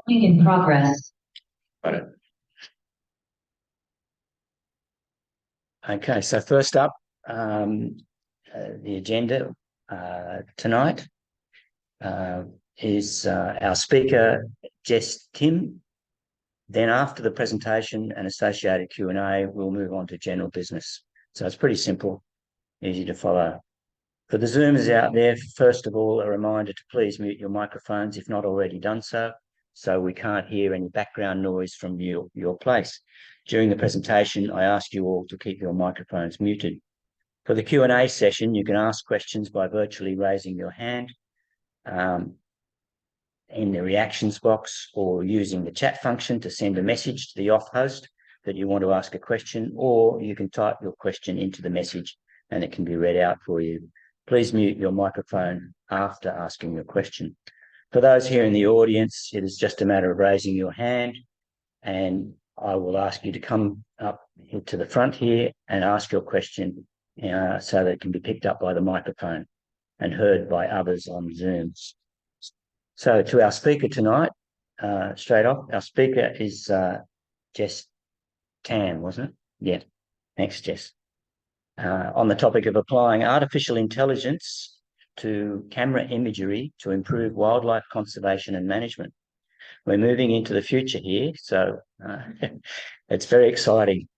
In progress. Got it. Okay, so first up, the agenda tonight is our speaker, Jess Kim. Then after the presentation and associated Q&A, we'll move on to general business. So it's pretty simple, easy to follow. For the Zoomers out there, first of all, a reminder to please mute your microphones if not already done so we can't hear any background noise from your place. During the presentation, I ask you all to keep your microphones muted. For the Q&A session, you can ask questions by virtually raising your hand in the reactions box or using the chat function to send a message to the off host that you want to ask a question, or you can type your question into the message and it can be read out for you. Please mute your microphone after asking your question. For those here in the audience, it is just a matter of raising your hand and I will ask you to come up to the front here and ask your question so that it can be picked up by the microphone and heard by others on Zoom. So to our speaker tonight, straight off, our speaker is Jess Tam, wasn't it? Yeah, thanks, Jess. On the topic of applying artificial intelligence to camera imagery to improve wildlife conservation and management. We're moving into the future here, so it's very exciting.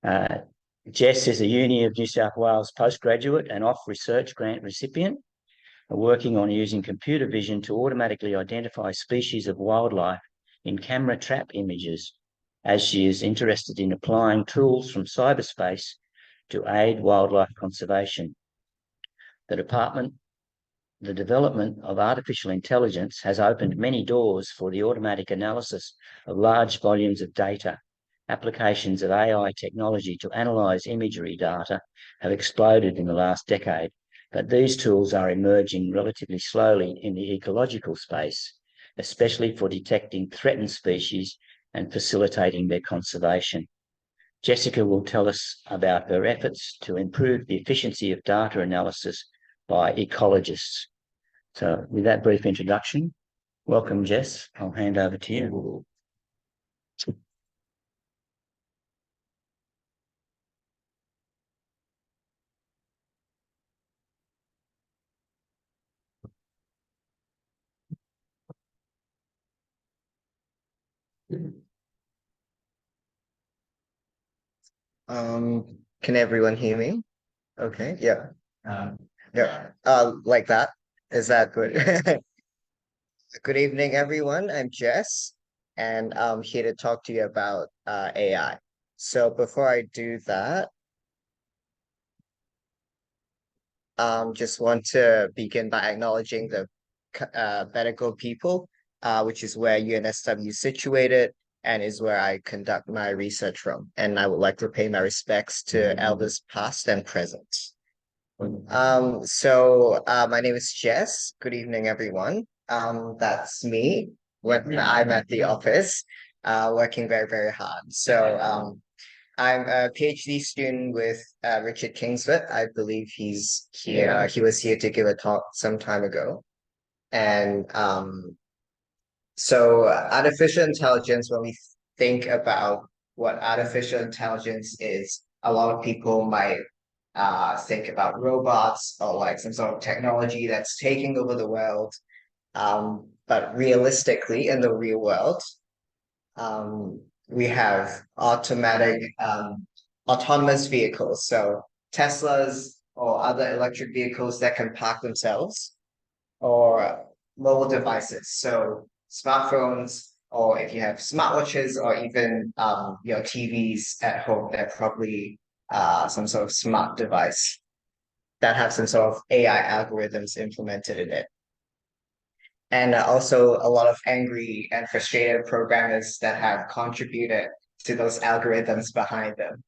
Jess is a Uni of New South Wales postgraduate and off research grant recipient, working on using computer vision to automatically identify species of wildlife in camera trap images, as she is interested in applying tools from cyberspace to aid wildlife conservation. The development of artificial intelligence has opened many doors for the automatic analysis of large volumes of data. Applications of AI technology to analyse imagery data have exploded in the last decade, but these tools are emerging relatively slowly in the ecological space, especially for detecting threatened species and facilitating their conservation. Jessica will tell us about her efforts to improve the efficiency of data analysis by ecologists. So with that brief introduction, welcome, Jess. I'll hand over to you. Can everyone hear me? Okay, yeah. Yeah. Like that. Is that good? Good evening, everyone. I'm Jess, and I'm here to talk to you about AI. So before I do that, just want to begin by acknowledging the Bedico people, which is where UNSW is situated and is where I conduct my research from. And I would like to pay my respects to elders past and present. So my name is Jess. Good evening, everyone. That's me when I'm at the office, working very, very hard. So I'm a PhD student with Richard Kingsford. I believe he's here. He was here to give a talk some time ago. And so artificial intelligence, when we think about what artificial intelligence is, a lot of people might think about robots or like some sort of technology that's taking over the world. But realistically, in the real world, we have autonomous vehicles. So Teslas or other electric vehicles that can park themselves, or mobile devices. So smartphones, or if you have smartwatches, or even your TVs at home, they're probably some sort of smart device that have some sort of AI algorithms implemented in it. And also a lot of angry and frustrated programmers that have contributed to those algorithms behind them.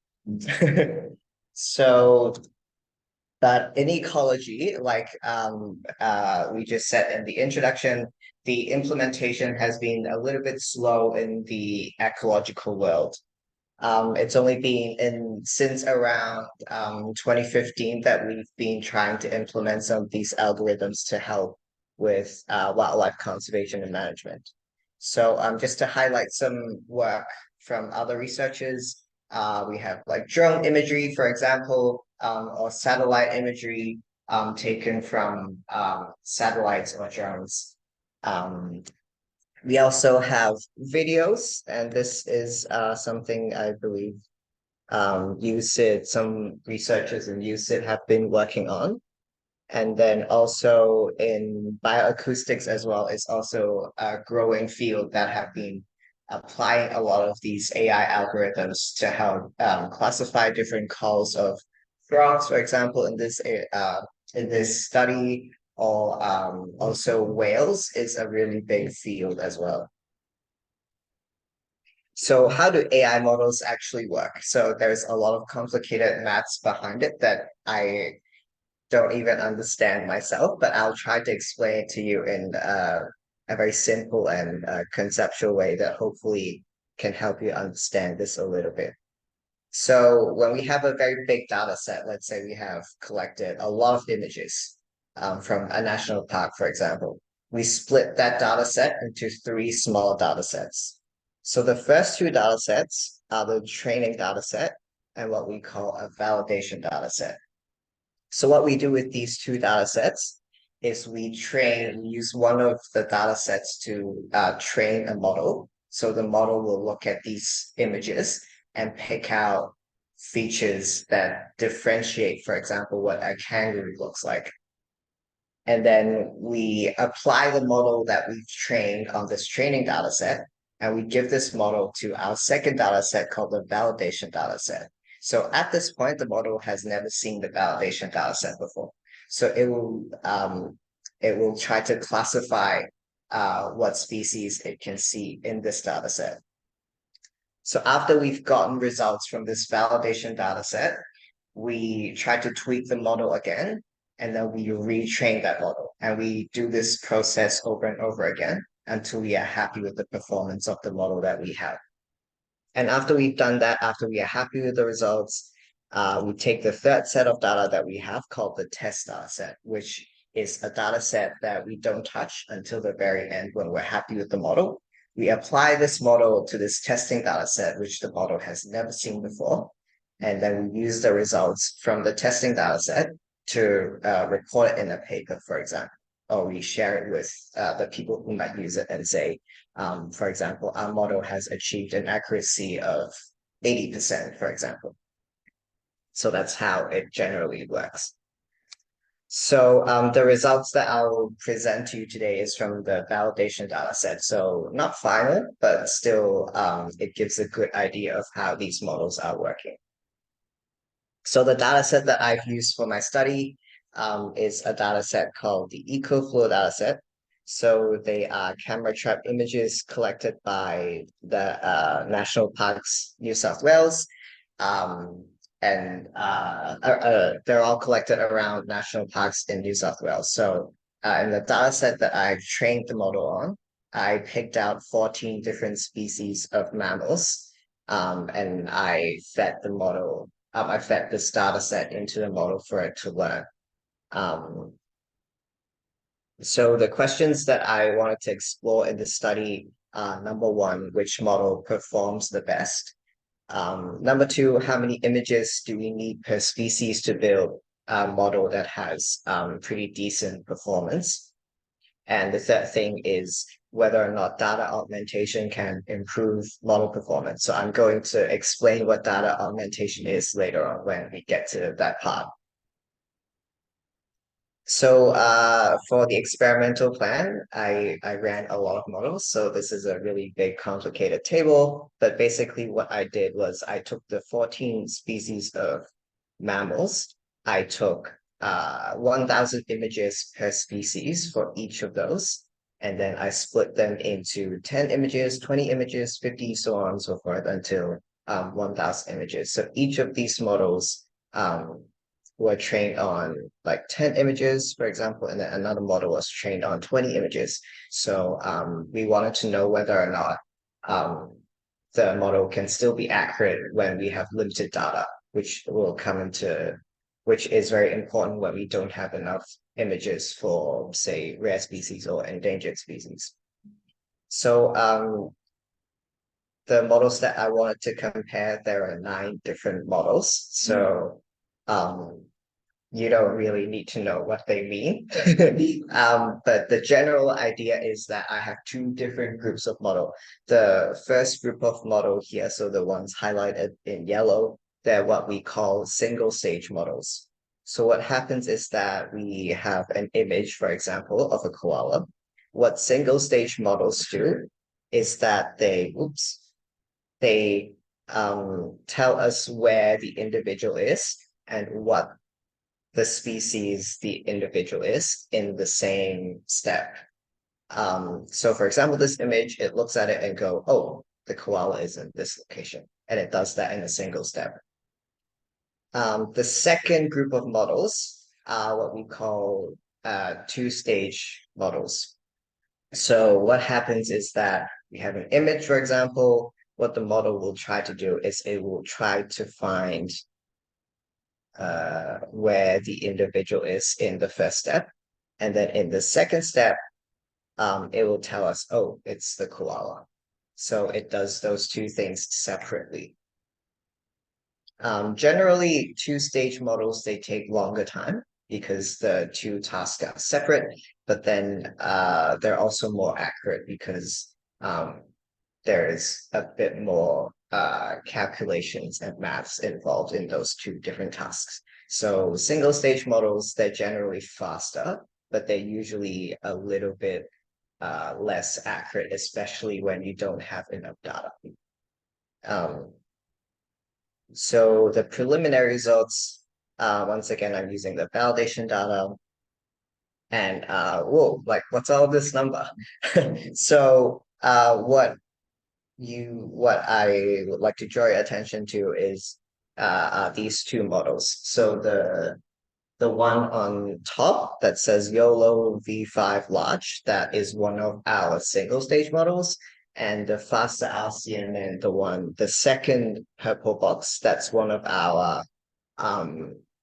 So, but in ecology, like we just said in the introduction, the implementation has been a little bit slow in the ecological world. It's only been since around 2015 that we've been trying to implement some of these algorithms to help with wildlife conservation and management. So just to highlight some work from other researchers, we have like drone imagery, for example, or satellite imagery taken from satellites or drones. We also have videos, and this is something I believe some researchers in UCIT have been working on. And then also in bioacoustics as well is also a growing field that have been applying a lot of these AI algorithms to help classify different calls of frogs, for example, in this study, or also whales is a really big field as well. So how do AI models actually work? So there's a lot of complicated maths behind it that I don't even understand myself, but I'll try to explain it to you in a very simple and conceptual way that hopefully can help you understand this a little bit. So when we have a very big data set, let's say we have collected a lot of images from a national park, for example, we split that data set into three small data sets. So the first two data sets are the training data set and what we call a validation data set. So what we do with these two data sets is we use one of the data sets to train a model. So the model will look at these images and pick out features that differentiate, for example, what a kangaroo looks like. And then we apply the model that we've trained on this training data set, and we give this model to our second data set called the validation data set. So at this point, the model has never seen the validation data set before. So it will try to classify what species it can see in this data set. So after we've gotten results from this validation data set, we try to tweak the model again, and then we retrain that model. And we do this process over and over again until we are happy with the performance of the model that we have. And after we've done that, after we are happy with the results, we take the third set of data that we have called the test data set, which is a data set that we don't touch until the very end when we're happy with the model. We apply this model to this testing data set, which the model has never seen before. And then we use the results from the testing data set to report it in a paper, for example, or we share it with the people who might use it and say, for example, our model has achieved an accuracy of 80%, for example. So that's how it generally works. So the results that I'll present to you today is from the validation data set. So not final, but still it gives a good idea of how these models are working. So the data set that I've used for my study is a data set called the EcoFlow data set. So they are camera trap images collected by the National Parks New South Wales. And they're all collected around national parks in New South Wales. So in the data set that I trained the model on, I picked out 14 different species of mammals, and I fed this data set into the model for it to learn. So the questions that I wanted to explore in the study are, number one, which model performs the best? Number two, how many images do we need per species to build a model that has pretty decent performance? And the third thing is whether or not data augmentation can improve model performance. So I'm going to explain what data augmentation is later on when we get to that part. So for the experimental plan, I ran a lot of models. So this is a really big, complicated table. But basically what I did was I took the 14 species of mammals. I took 1,000 images per species for each of those. And then I split them into 10 images, 20 images, 50, so on and so forth until 1,000 images. So each of these models were trained on like 10 images, for example, and then another model was trained on 20 images. So we wanted to know whether or not the model can still be accurate when we have limited data, which is very important when we don't have enough images for, say, rare species or endangered species. So the models that I wanted to compare, there are 9 different models. So you don't really need to know what they mean. But the general idea is that I have 2 different groups of model. The first group of model here, so the ones highlighted in yellow, they're what we call single stage models. So what happens is that we have an image, for example, of a koala. What single stage models do is that they tell us where the individual is and what the species the individual is in the same step. So for example, this image, it looks at it and go, oh, the koala is in this location. And it does that in a single step. The second group of models are what we call 2-stage models. So what happens is that we have an image, for example. What the model will try to do is it will try to find where the individual is in the first step. And then in the second step, it will tell us, oh, it's the koala. So it does those 2 things separately. Generally, 2-stage models, they take longer time because the 2 tasks are separate, but then they're also more accurate because there is a bit more calculations and maths involved in those 2 different tasks. So single stage models, they're generally faster, but they're usually a little bit less accurate, especially when you don't have enough data. So the preliminary results, once again, I'm using the validation data. And whoa, like what's all this number? So what I would like to draw your attention to is these 2 models. So the one on top that says YOLO V5 large, that is one of our single stage models, and the faster ASEAN and the second purple box, that's one of our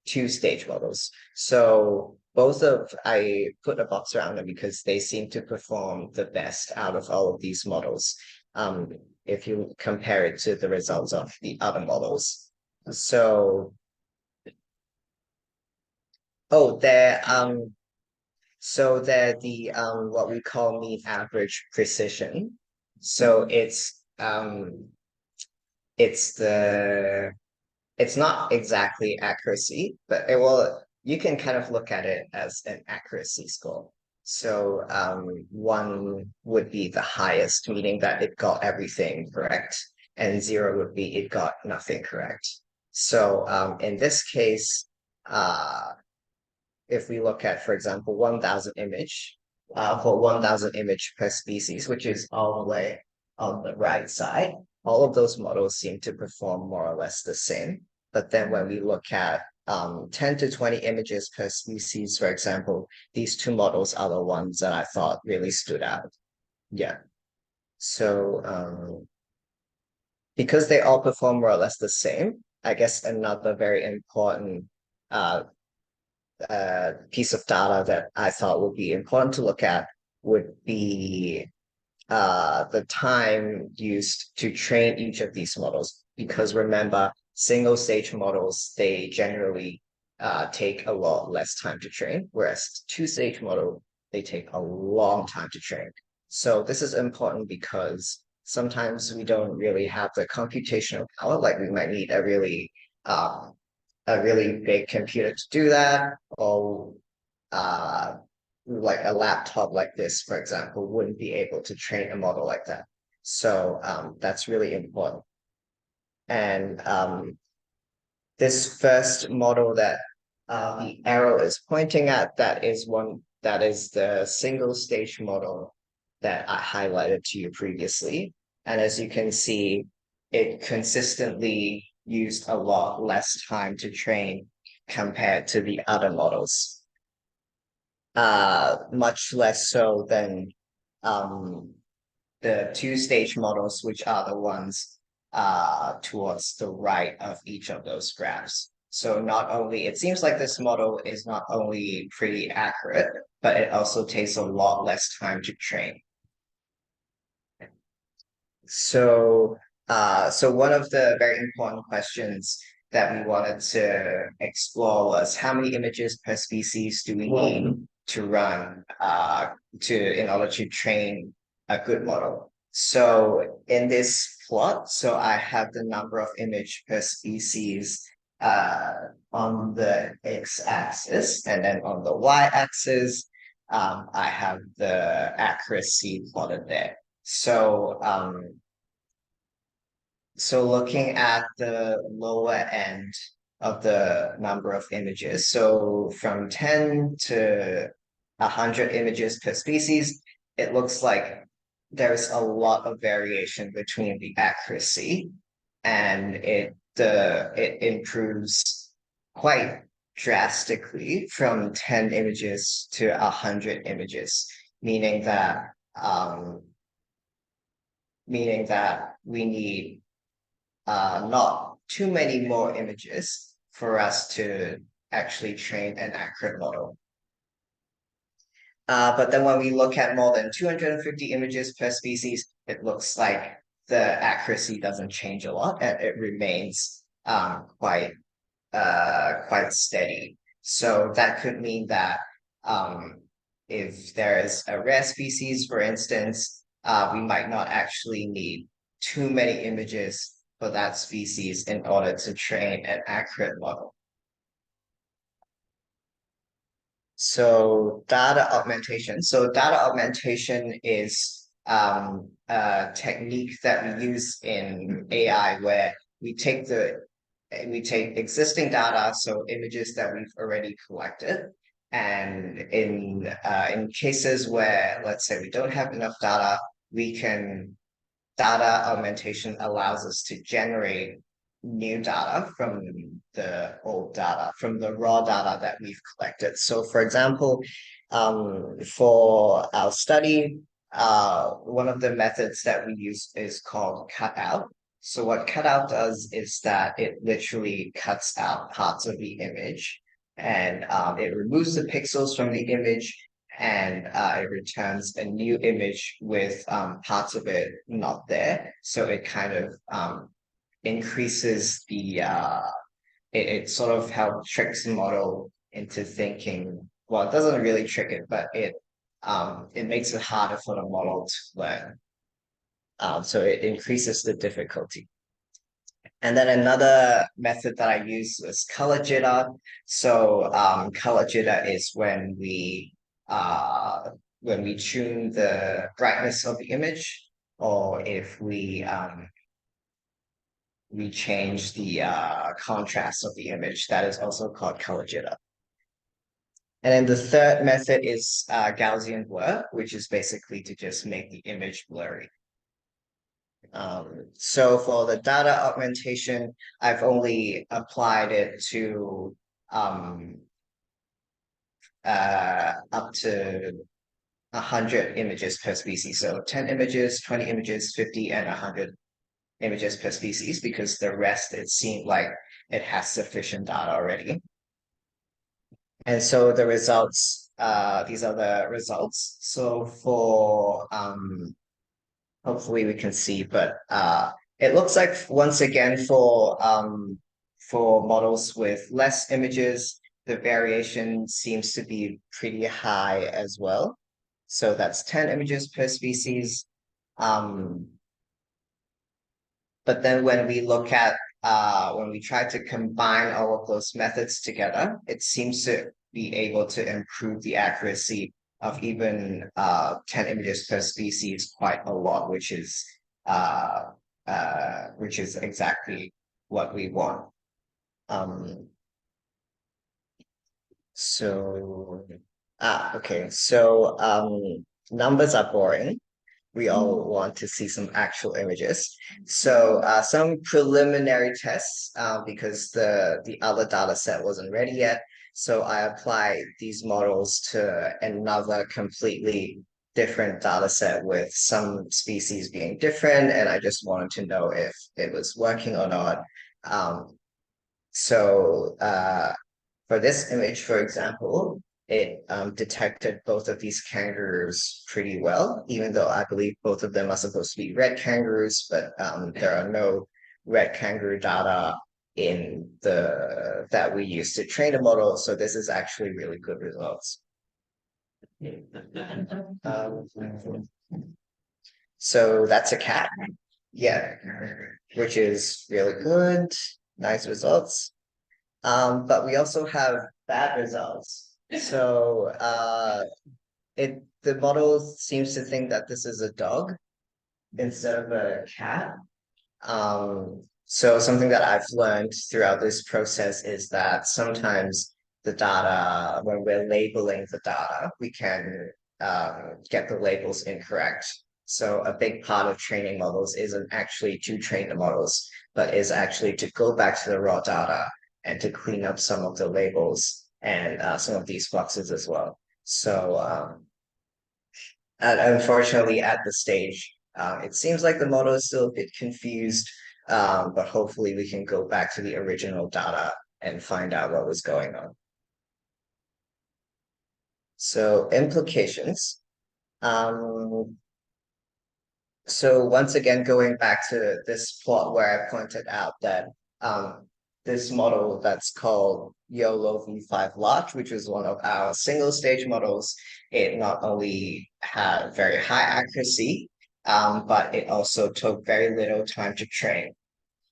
2-stage models. So I put a box around them because they seem to perform the best out of all of these models. If you compare it to the results of the other models. So, they're the what we call mean average precision. So it's not exactly accuracy, but you can kind of look at it as an accuracy score. So 1 would be the highest, meaning that it got everything correct, and 0 would be it got nothing correct. So in this case, if we look at, for example, 1,000 image, for 1,000 image per species, which is all the way on the right side, all of those models seem to perform more or less the same. But then when we look at 10 to 20 images per species, for example, these 2 models are the ones that I thought really stood out. Yeah. So because they all perform more or less the same, I guess another very important piece of data that I thought would be important to look at would be the time used to train each of these models. Because remember, single stage models, they generally take a lot less time to train, whereas 2-stage model, they take a long time to train. So this is important because sometimes we don't really have the computational power, like we might need a really big computer to do that, or like a laptop like this, for example, wouldn't be able to train a model like that. So that's really important. And this first model that the arrow is pointing at, that is the single stage model that I highlighted to you previously. And as you can see, it consistently used a lot less time to train compared to the other models. Much less so than the 2-stage models, which are the ones towards the right of each of those graphs. So it seems like this model is not only pretty accurate, but it also takes a lot less time to train. So, so one of the very important questions that we wanted to explore was how many images per species do we need to run in order to train a good model. So in this plot, so I have the number of image per species on the x-axis, and then on the y-axis, I have the accuracy plotted there. So, so looking at the lower end of the number of images, so from 10 to 100 images per species, it looks like there's a lot of variation between the accuracy, and it improves quite drastically from 10 images to 100 images, meaning that um, we need not too many more images for us to actually train an accurate model. But then when we look at more than 250 images per species, it looks like the accuracy doesn't change a lot, and it remains quite steady. So that could mean that if there is a rare species, for instance, we might not actually need too many images for that species in order to train an accurate model. So data augmentation. So data augmentation is a technique that we use in AI where we take existing data, so images that we've already collected, and in cases where, let's say, we don't have enough data, data augmentation allows us to generate new data from the old data, from the raw data that we've collected. So for example, for our study, one of the methods that we use is called cutout. So what cutout does is that it literally cuts out parts of the image, and it removes the pixels from the image, and it returns a new image with parts of it not there. So it kind of increases it sort of helps tricks the model into thinking. Well, it doesn't really trick it, but it makes it harder for the model to learn. So it increases the difficulty. And then another method that I use is color jitter. So color jitter is when we tune the brightness of the image, or if we change the contrast of the image. That is also called color jitter. And then the third method is Gaussian blur, which is basically to just make the image blurry. So for the data augmentation, I've only applied it to up to 100 images per species. So 10 images, 20 images, 50, and 100 images per species, because the rest, it seemed like it has sufficient data already. And so the results, these are the results. So for hopefully we can see, but it looks like once again for models with less images, the variation seems to be pretty high as well. So that's 10 images per species. But then when we look at when we try to combine all of those methods together, it seems to be able to improve the accuracy of even 10 images per species quite a lot, which is exactly what we want. Okay, so numbers are boring. We all want to see some actual images. So some preliminary tests, because the other data set wasn't ready yet. So I applied these models to another completely different data set with some species being different, and I just wanted to know if it was working or not. So for this image, for example, it detected both of these kangaroos pretty well, even though I believe both of them are supposed to be red kangaroos, but there are no red kangaroo data in the that we use to train the model. So this is actually really good results. Um, so that's a cat. Yeah, which is really good. Nice results. But we also have bad results. So the model seems to think that this is a dog instead of a cat. So something that I've learned throughout this process is that sometimes the data, when we're labeling the data, we can get the labels incorrect. So a big part of training models isn't actually to train the models, but is actually to go back to the raw data and to clean up some of the labels and some of these boxes as well. So unfortunately, at this stage, it seems like the model is still a bit confused, but hopefully we can go back to the original data and find out what was going on. So implications. So once again, going back to this plot where I pointed out that this model that's called YOLO V5 Large, which is one of our single stage models, it not only had very high accuracy, but it also took very little time to train.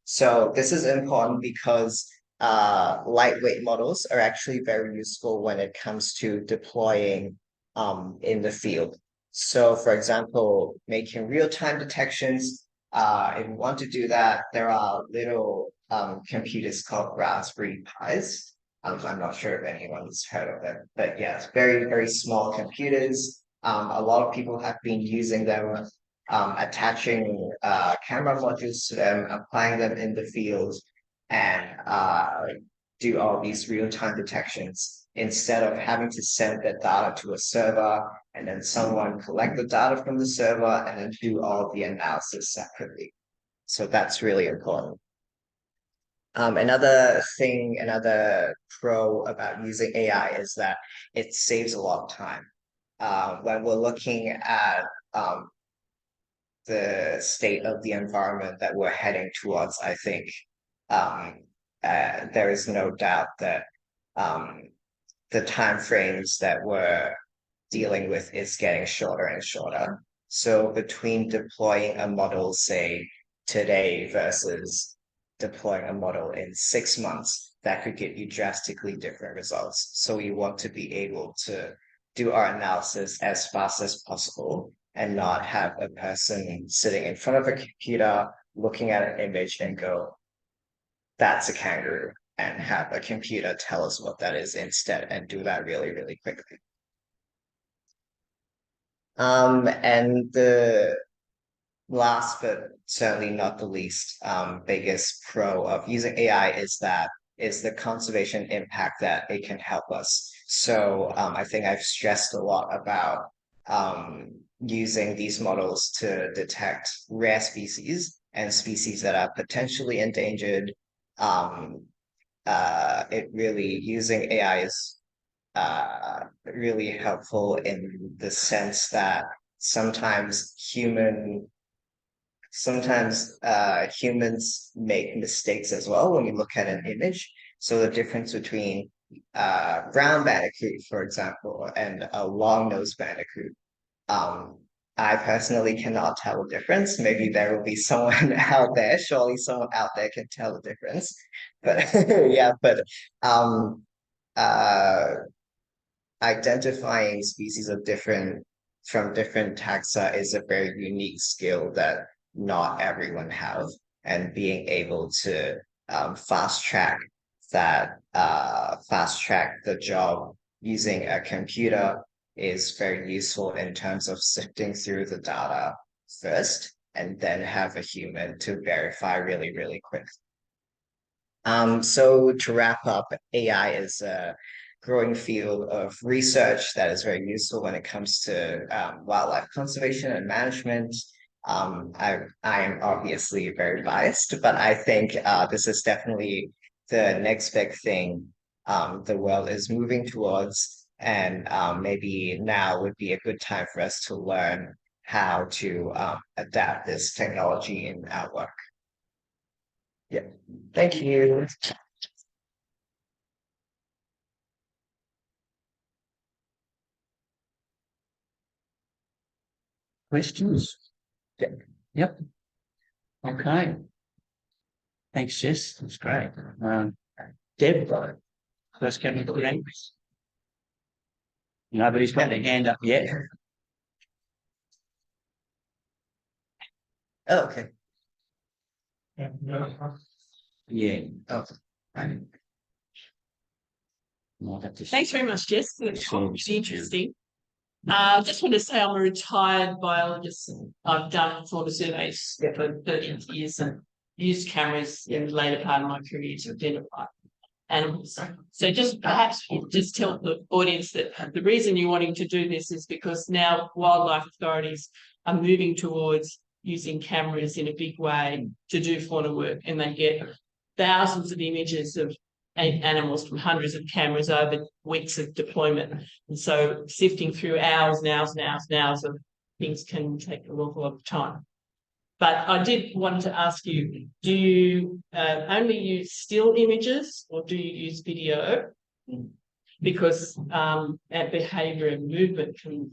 So this is important because lightweight models are actually very useful when it comes to deploying in the field. So for example, making real-time detections, if you want to do that, there are little computers called Raspberry Pis. I'm not sure if anyone's heard of them, but yeah, it's very, very small computers. A lot of people have been using them, attaching camera modules to them, applying them in the field, and do all these real-time detections instead of having to send the data to a server and then someone collect the data from the server and then do all the analysis separately. So that's really important. Another pro about using AI is that it saves a lot of time. When we're looking at the state of the environment that we're heading towards, I think there is no doubt that the time frames that we're dealing with is getting shorter and shorter. So between deploying a model, say, today versus deploying a model in 6 months, that could get you drastically different results. So we want to be able to do our analysis as fast as possible and not have a person sitting in front of a computer looking at an image and go, that's a kangaroo, and have a computer tell us what that is instead and do that really, really quickly. And the last but certainly not the least, biggest pro of using AI is the conservation impact that it can help us. So I think I've stressed a lot about using these models to detect rare species and species that are potentially endangered. It really using AI is really helpful in the sense that sometimes humans make mistakes as well when we look at an image. So the difference between brown bandicoot, for example, and a long-nosed bandicoot, I personally cannot tell the difference. Maybe there will be someone out there, surely someone out there can tell the difference. But yeah, but uh identifying species from different taxa is a very unique skill that not everyone have, and being able to fast track the job using a computer is very useful in terms of sifting through the data first and then have a human to verify really, really quick. So to wrap up, AI is a growing field of research that is very useful when it comes to wildlife conservation and management. I am obviously very biased, but I think this is definitely the next big thing the world is moving towards, and maybe now would be a good time for us to learn how to adapt this technology in our work. Yeah, thank you. Questions? Yeah. Yep. Okay. Thanks, Jess. That's great. Deb, first coming to the end. Nobody's got their hand up yet. Oh, okay. Yeah. Oh. Thanks very much, Jess. It's Sure. interesting. Just want to say I'm a retired biologist. I've done fauna surveys for 30 years and used cameras in the later part of my career to identify animals. So just perhaps just tell the audience that the reason you're wanting to do this is because now wildlife authorities are moving towards using cameras in a big way to do fauna work, and they get thousands of images of animals from hundreds of cameras over weeks of deployment. And so sifting through hours and hours and hours and hours of things can take an awful lot of time. But I did want to ask you, do you only use still images or do you use video? Because behaviour and movement can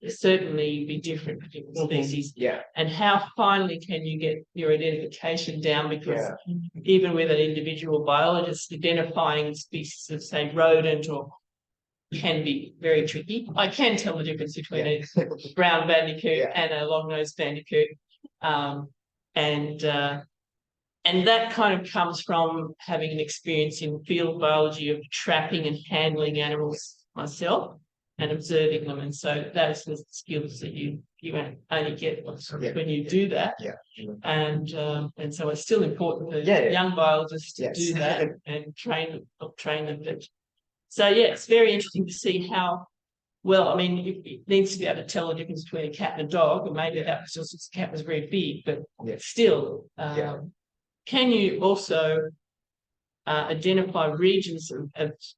certainly be different for different species. Yeah. And how finely can you get your identification down? Because even with an individual biologist, identifying species of, say, rodent or can be very tricky. I can tell the difference between a brown bandicoot and a long-nosed bandicoot. And that kind of comes from having an experience in field biology of trapping and handling animals myself and observing them. And so that's the skills that you only get when you do that. Yeah. And so it's still important for young biologists to do that and train them. But so it's very interesting to see how well, I mean, it needs to be able to tell the difference between a cat and a dog, or maybe that was just the cat was very big, but still, can you also identify regions of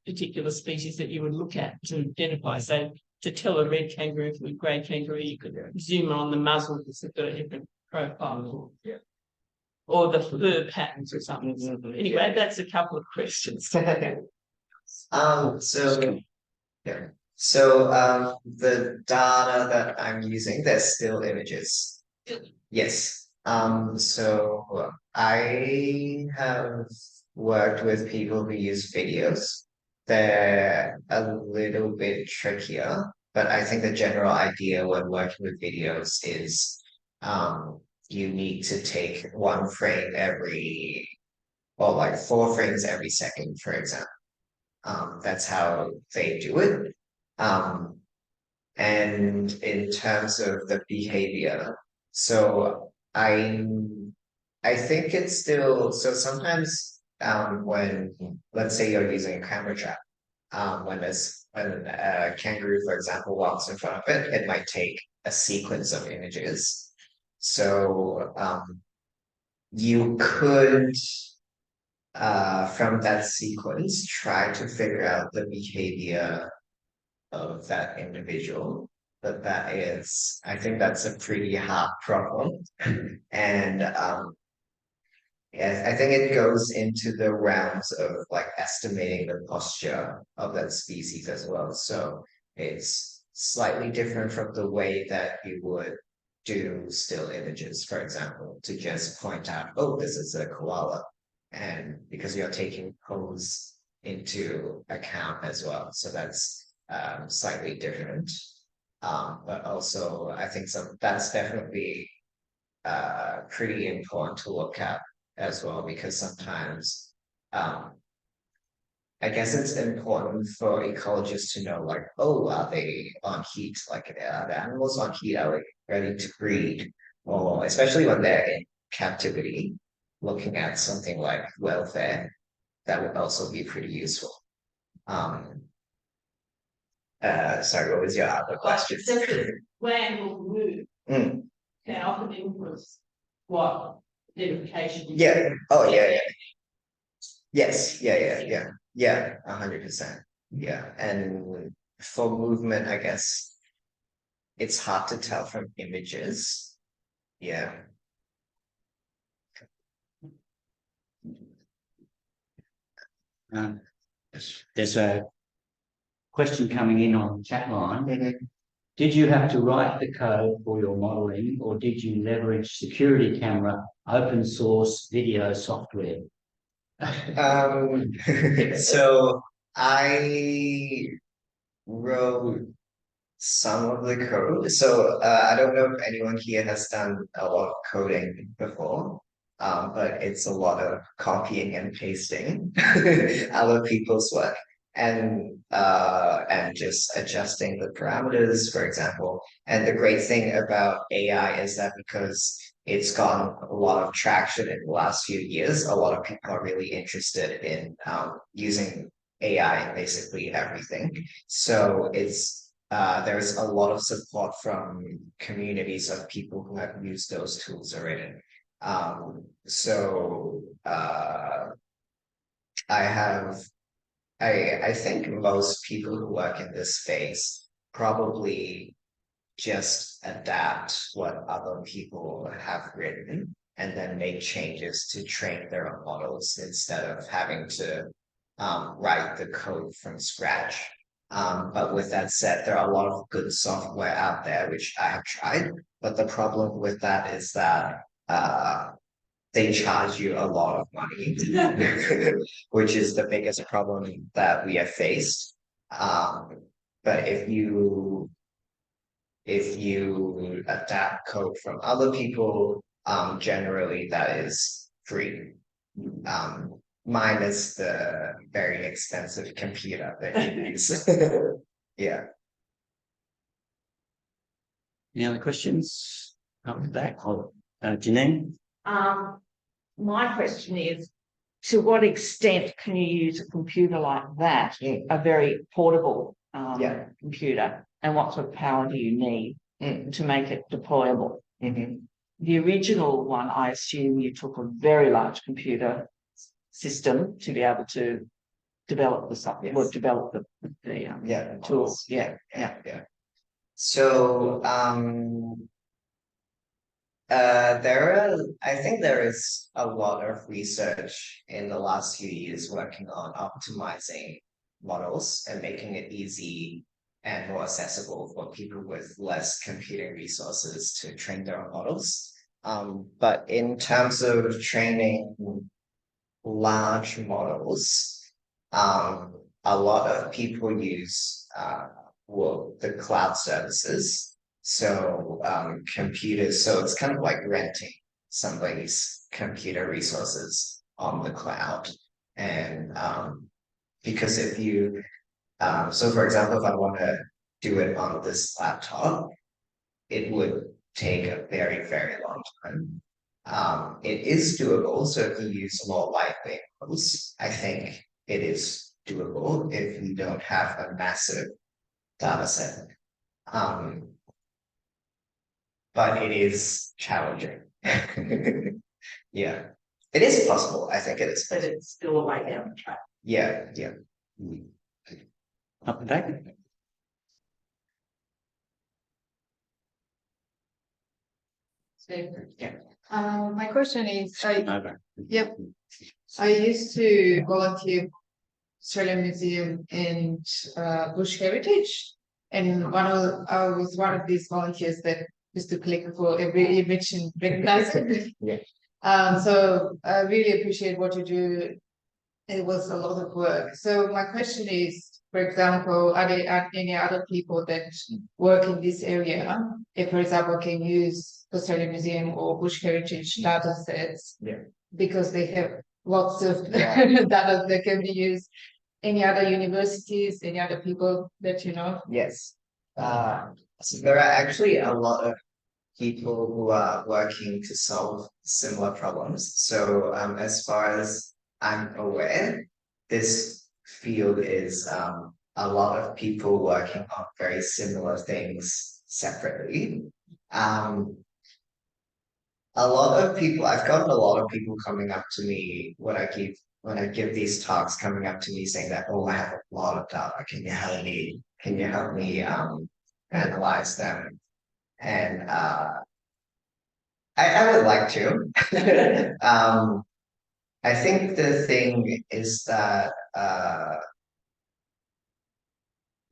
particular species that you would look at to identify? So to tell a red kangaroo from a grey kangaroo, you could zoom on the muzzle because they've got a different profile. Or the fur patterns or something. Anyway, that's a couple of questions. So the data that I'm using, they're still images. Yes. So I have worked with people who use videos. They're a little bit trickier, but I think the general idea when working with videos is you need to take one frame or like 4 frames every second, for example. That's how they do it. And in terms of the behavior, so I think it's still, so sometimes when, let's say you're using a camera trap, when a kangaroo, for example, walks in front of it, it might take a sequence of images. So you could from that sequence try to figure out the behavior of that individual, but I think that's a pretty hard problem. And I think it goes into the realms of like estimating the posture of that species as well. So it's slightly different from the way that you would do still images, for example, to just point out, oh, this is a koala. And because you're taking pose into account as well. So that's slightly different. But also I think that's definitely pretty important to look at as well, because sometimes I guess it's important for ecologists to know, like, oh, are they on heat? Like, are the animals on heat? Are they ready to breed? Or especially when they're in captivity, looking at something like welfare, that would also be pretty useful. Sorry, what was your other question? When will move can often influence what identification. Yeah. Oh, yeah. Yes. Yeah. 100%. Yeah, and for movement, I guess it's hard to tell from images. Yeah. There's a question coming in on the chat line. Did you have to write the code for your modeling, or did you leverage security camera, open source video software? So I wrote some of the code. So I don't know if anyone here has done a lot of coding before, but it's a lot of copying and pasting other people's work and just adjusting the parameters, for example. And the great thing about AI is that because it's gotten a lot of traction in the last few years, a lot of people are really interested in using AI in basically everything. So there's a lot of support from communities of people who have used those tools already. I have I think most people who work in this space probably just adapt what other people have written and then make changes to train their own models instead of having to write the code from scratch. But with that said, there are a lot of good software out there which I have tried. But the problem with that is that they charge you a lot of money, which is the biggest problem that we have faced. But if you adapt code from other people, generally that is free. Minus the very expensive computer that you use. Yeah. Any other questions? Up the back. Janine? My question is, to what extent can you use a computer like that, a very portable computer, and what sort of power do you need to make it deployable? The original one, I assume you took a very large computer system to be able to develop the software, or develop the tools. Yeah. So I think there is a lot of research in the last few years working on optimizing models and making it easy and more accessible for people with less computing resources to train their own models. But in terms of training large models, a lot of people use the cloud services. So computers, so it's kind of like renting somebody's computer resources on the cloud. And because if you, so for example, if I want to do it on this laptop, it would take a very, very long time. It is doable. So if you use more lightweight models, I think it is doable if you don't have a massive data set. But it is challenging. Yeah, it is possible. I think it is. But it's still a way down the track. Yeah. Up the back. My question is, Over. I used to volunteer Australian Museum and Bush Heritage, and I was one of these volunteers that used to click for every image and recognize it. So I really appreciate what you do. It was a lot of work. So my question is, for example, are there any other people that work in this area, if, for example, can use Australian Museum or Bush Heritage data sets, because they have lots of data that can be used? Any other universities, any other people that you know? Yes. So there are actually a lot of people who are working to solve similar problems. So as far as I'm aware, this field is a lot of people working on very similar things separately. A lot of people, I've gotten a lot of people coming up to me when I give when I give these talks coming up to me saying that, oh, I have a lot of data. Can you help me analyze them? And I would like to. I think the thing is that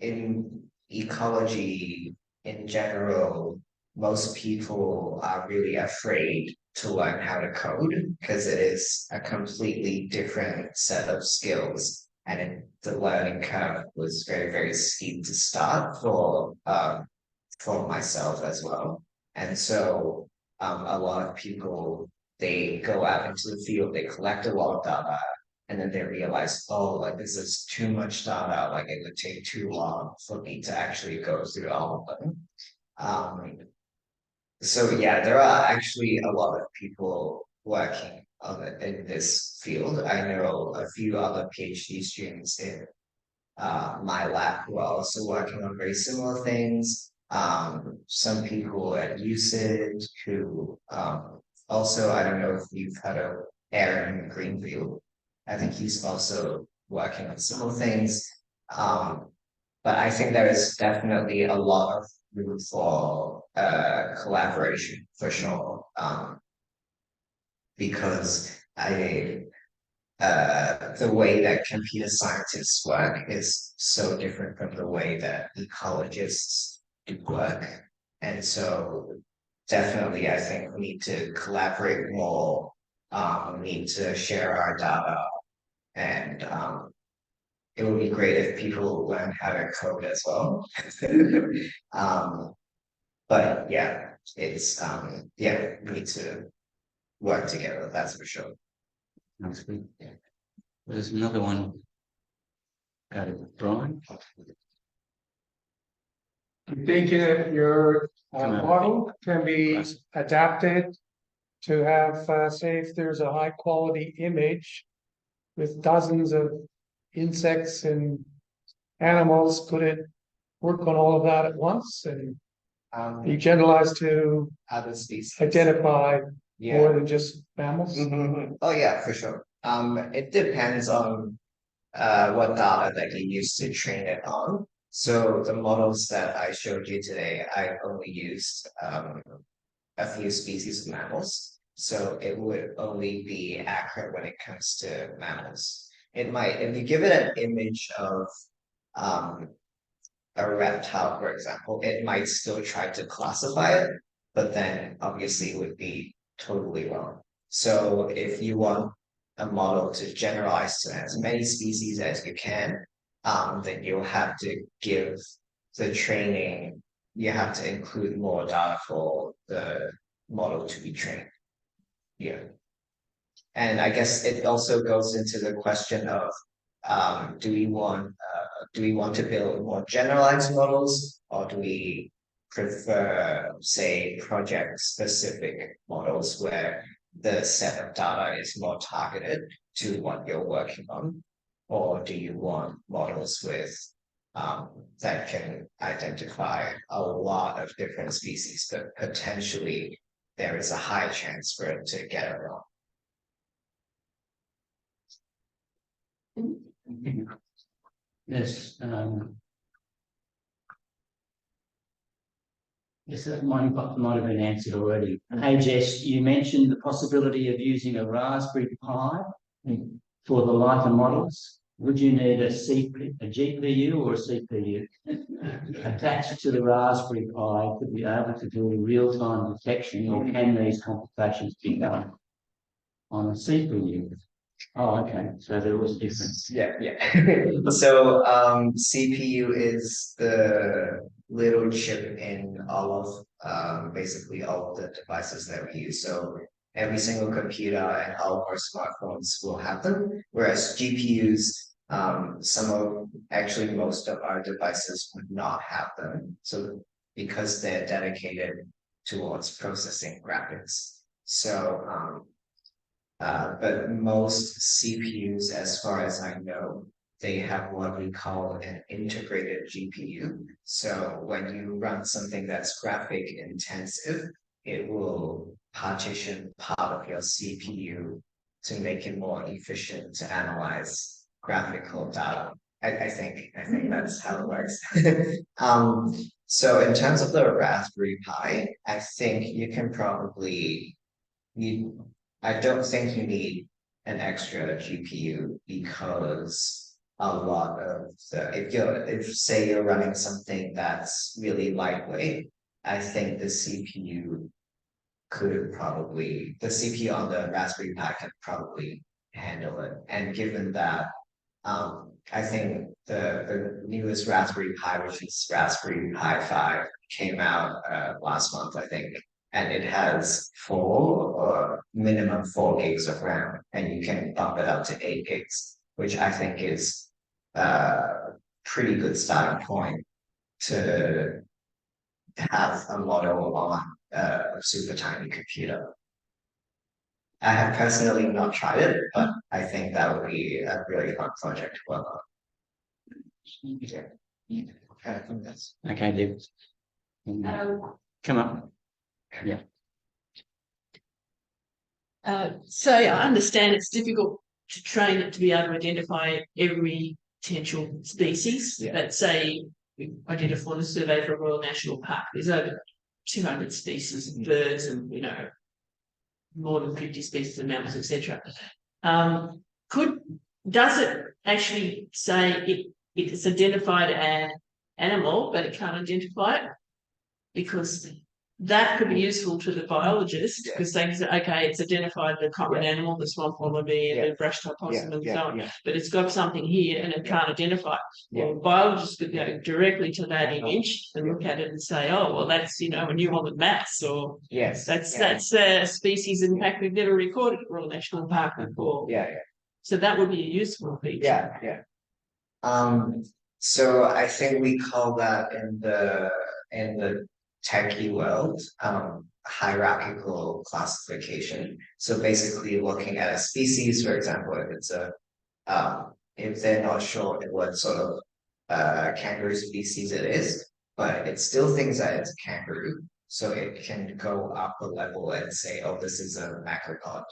in ecology in general, most people are really afraid to learn how to code because it is a completely different set of skills. And the learning curve was very, very steep to start for myself as well. And so a lot of people, they go out into the field, they collect a lot of data, and then they realize, oh, like this is too much data, like it would take too long for me to actually go through all of them. So yeah, there are actually a lot of people working on it in this field. I know a few other PhD students in my lab who are also working on very similar things. Some people at UCID who also, I don't know if you've heard of Aaron Greenfield. I think he's also working on similar things. But I think there is definitely a lot of room for collaboration for sure. Because the way that computer scientists work is so different from the way that ecologists do work. And so definitely I think we need to collaborate more, we need to share our data, and it would be great if people learn how to code as well. But yeah, it's yeah, we need to work together, that's for sure. That's good. There's another one. Got it, Brian. You think that your Come on. model can be adapted to have, say, if there's a high quality image with dozens of insects and animals, could it work on all of that at once and be generalized to Other species. identify more than just mammals? Mhm. Oh yeah, for sure. It depends on what data that you use to train it on. So the models that I showed you today, I only used a few species of mammals. So it would only be accurate when it comes to mammals. It might, if you give it an image of a reptile, for example, it might still try to classify it, but then obviously it would be totally wrong. So if you want a model to generalize to as many species as you can, then you'll have to give the training, you have to include more data for the model to be trained. Yeah. And I guess it also goes into the question of do we want to build more generalized models, or do we prefer, say, project specific models where the set of data is more targeted to what you're working on? Or do you want models with that can identify a lot of different species, but potentially there is a high chance for it to get it wrong? Yes, yes, that might have been answered already. Hey Jess, you mentioned the possibility of using a Raspberry Pi for the lighter models. Would you need a GPU or a CPU attached to the Raspberry Pi to be able to do real-time detection, or can these computations be done on a CPU? Oh, okay. So there was a difference. Yeah. So CPU is the little chip in all of basically all of the devices that we use. So every single computer and all of our smartphones will have them, whereas GPUs, actually most of our devices would not have them. So because they're dedicated towards processing graphics. So but most CPUs, as far as I know, they have what we call an integrated GPU. So when you run something that's graphic intensive, it will partition part of your CPU to make it more efficient to analyze graphical data. I think that's how it works. So in terms of the Raspberry Pi, I think you can probably I don't think you need an extra GPU because a lot of if say you're running something that's really lightweight, I think the CPU on the Raspberry Pi can probably handle it. And given that, I think the newest Raspberry Pi, which is Raspberry Pi 5, came out last month, I think, and it has minimum 4 gigs of RAM, and you can bump it up to 8 gigs, which I think is a pretty good starting point to have a model on a super tiny computer. I have personally not tried it, but I think that would be a really fun project to work on. Yeah. I think that's Okay, Deb. Come up. Yeah. So I understand it's difficult to train it to be able to identify every potential species. Yeah. But say I did a fauna survey for a Royal National Park. There's over 200 species of birds, and more than 50 species of mammals, etc. Does it actually say it's identified an animal, but it can't identify it? Because that could be useful to the biologist, because they can say, okay, it's identified the common animal, the swamp wallaby, the brush-tailed possum, and so on, but it's got something here and it can't identify it. Well, biologists could go directly to that image and look at it and say, oh, well, that's a new one with maths, or that's a species in fact we've never recorded at Royal National Park before. So that would be a useful feature. So I think we call that in the techie world, hierarchical classification. So basically looking at a species, for example, if they're not sure what sort of kangaroo species it is, but it still thinks that it's a kangaroo. So it can go up a level and say, oh, this is a macropod.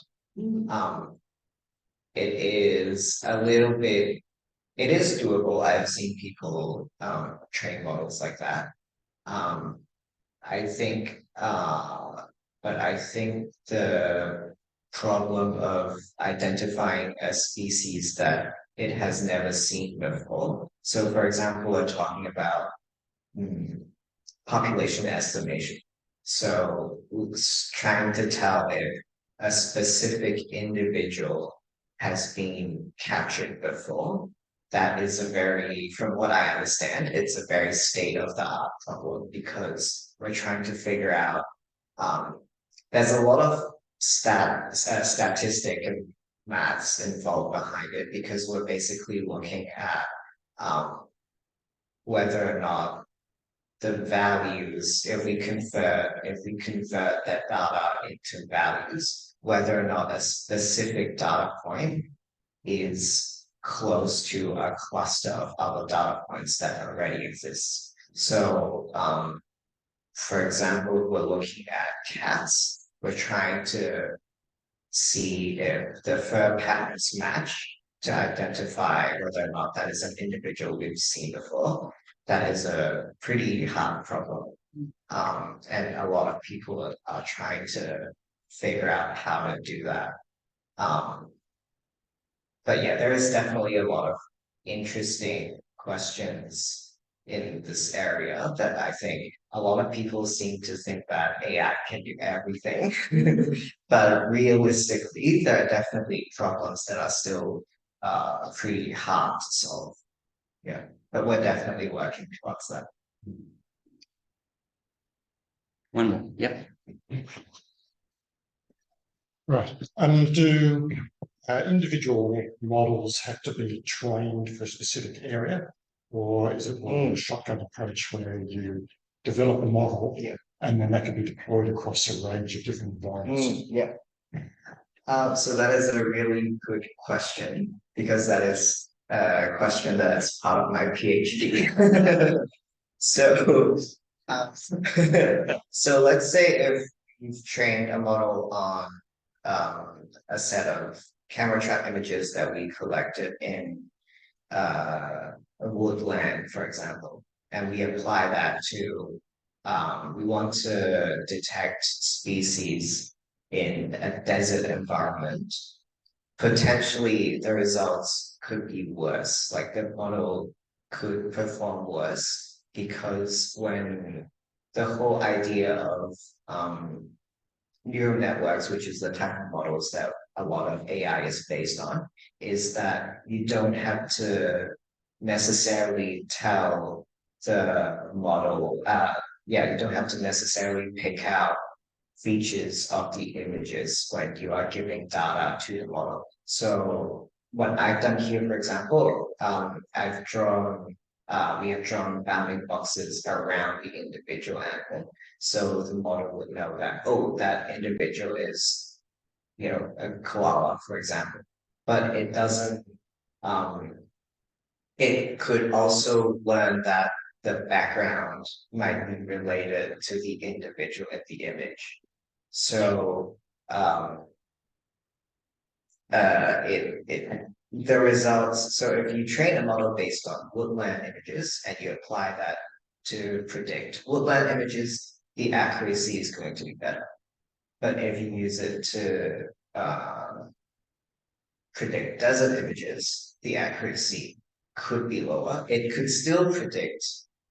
It is doable. I've seen people train models like that. I think the problem of identifying a species that it has never seen before. So, for example, we're talking about population estimation. So, trying to tell if a specific individual has been captured before. That is from what I understand, it's a very state-of-the-art problem, because we're trying to figure out, there's a lot of statistic and maths involved behind it, because we're basically looking at whether or not the values, if we convert that data into values, whether or not a specific data point is close to a cluster of other data points that already exist. So, for example, we're looking at cats. We're trying to see if the fur patterns match to identify whether or not that is an individual we've seen before. That is a pretty hard problem. And a lot of people are trying to figure out how to do that. But yeah, there is definitely a lot of interesting questions in this area that I think a lot of people seem to think that AI can do everything. But realistically, there are definitely problems that are still pretty hard to solve. Yeah, but we're definitely working towards that. One more. Yep. Right. And do individual models have to be trained for a specific area, or is it more of a shotgun approach where you develop a model and then that can be deployed across a range of different environments? So that is a really good question, because that is a question that's part of my PhD. So let's say if you've trained a model on a set of camera trap images that we collected in a woodland, for example, and we apply that to, we want to detect species in a desert environment. Potentially, the results could be worse, like the model could perform worse, because when the whole idea of neural networks, which is the type of models that a lot of AI is based on, is that you don't have to necessarily tell the model, you don't have to necessarily pick out features of the images when you are giving data to the model. So what I've done here, for example, we have drawn bounding boxes around the individual animal. So the model would know that, oh, that individual is, a koala, for example. But it doesn't, it could also learn that the background might be related to the individual in the image. So the results, so if you train a model based on woodland images and you apply that to predict woodland images, the accuracy is going to be better. But if you use it to predict desert images, the accuracy could be lower. It could still predict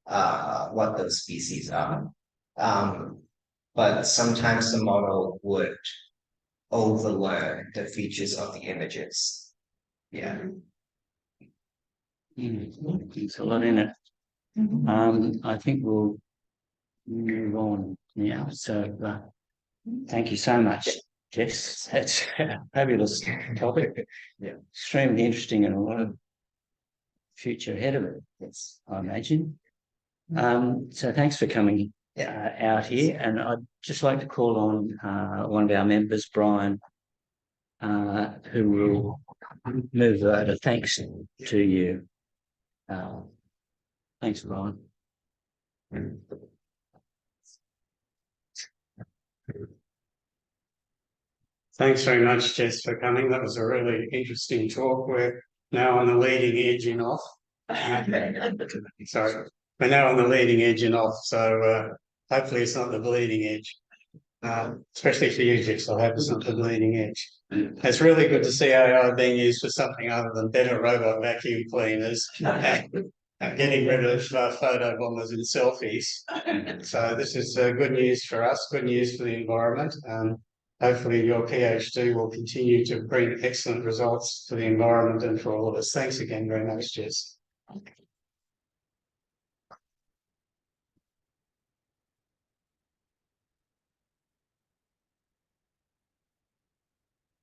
what those species are. But sometimes the model would overlearn the features of the images. Yeah. There's a lot in it. I think we'll move on now. So thank you so much, Jess. That's a fabulous topic. Yeah. Extremely interesting and a lot of future ahead of it, yes, I imagine. So thanks for coming out here, and I'd just like to call on one of our members, Brian, who will move the thanks to you. Thanks, Brian. Thanks very much, Jess, for coming. That was a really interesting talk. We're now on the leading edge and off. Sorry, we're now on the leading edge and off, so hopefully it's not the bleeding edge. Especially for you, Jess, I hope it's not the bleeding edge. It's really good to see AI being used for something other than better robot vacuum cleaners and getting rid of photo bombers and selfies. So this is good news for us, good news for the environment. Hopefully your PhD will continue to bring excellent results for the environment and for all of us. Thanks again very much, Jess.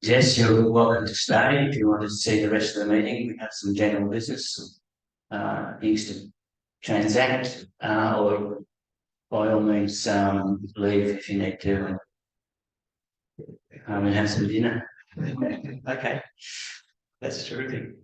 Jess, you're welcome to stay. If you want to see the rest of the meeting, we have some general business things to transact, or by all means leave if you need to and have some dinner. Okay, that's terrific.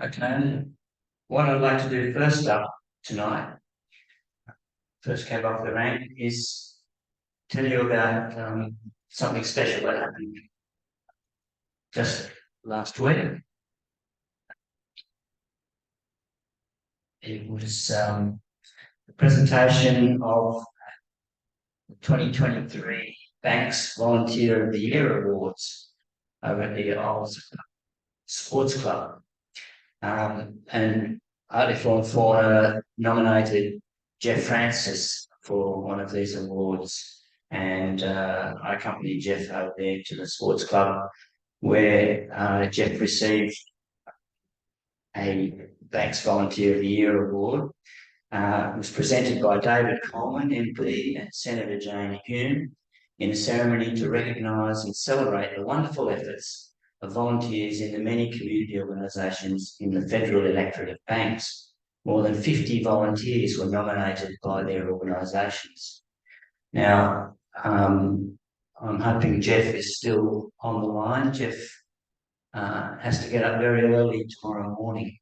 Okay, what I'd like to do first up tonight, first cab off the rank, is tell you about something special that happened just last week. It was the presentation of the 2023 Banks Volunteer of the Year Awards over at the Old Sports Club. And Article and Fauna nominated Jeff Francis for one of these awards, and I accompanied Jeff over there to the sports club where Jeff received a Banks Volunteer of the Year award. was presented by David Coleman, MP, and Senator Jane Hume in a ceremony to recognise and celebrate the wonderful efforts of volunteers in the many community organisations in the federal electorate of Banks. More than 50 volunteers were nominated by their organisations. Now, I'm hoping Jeff is still on the line. Jeff has to get up very early tomorrow morning,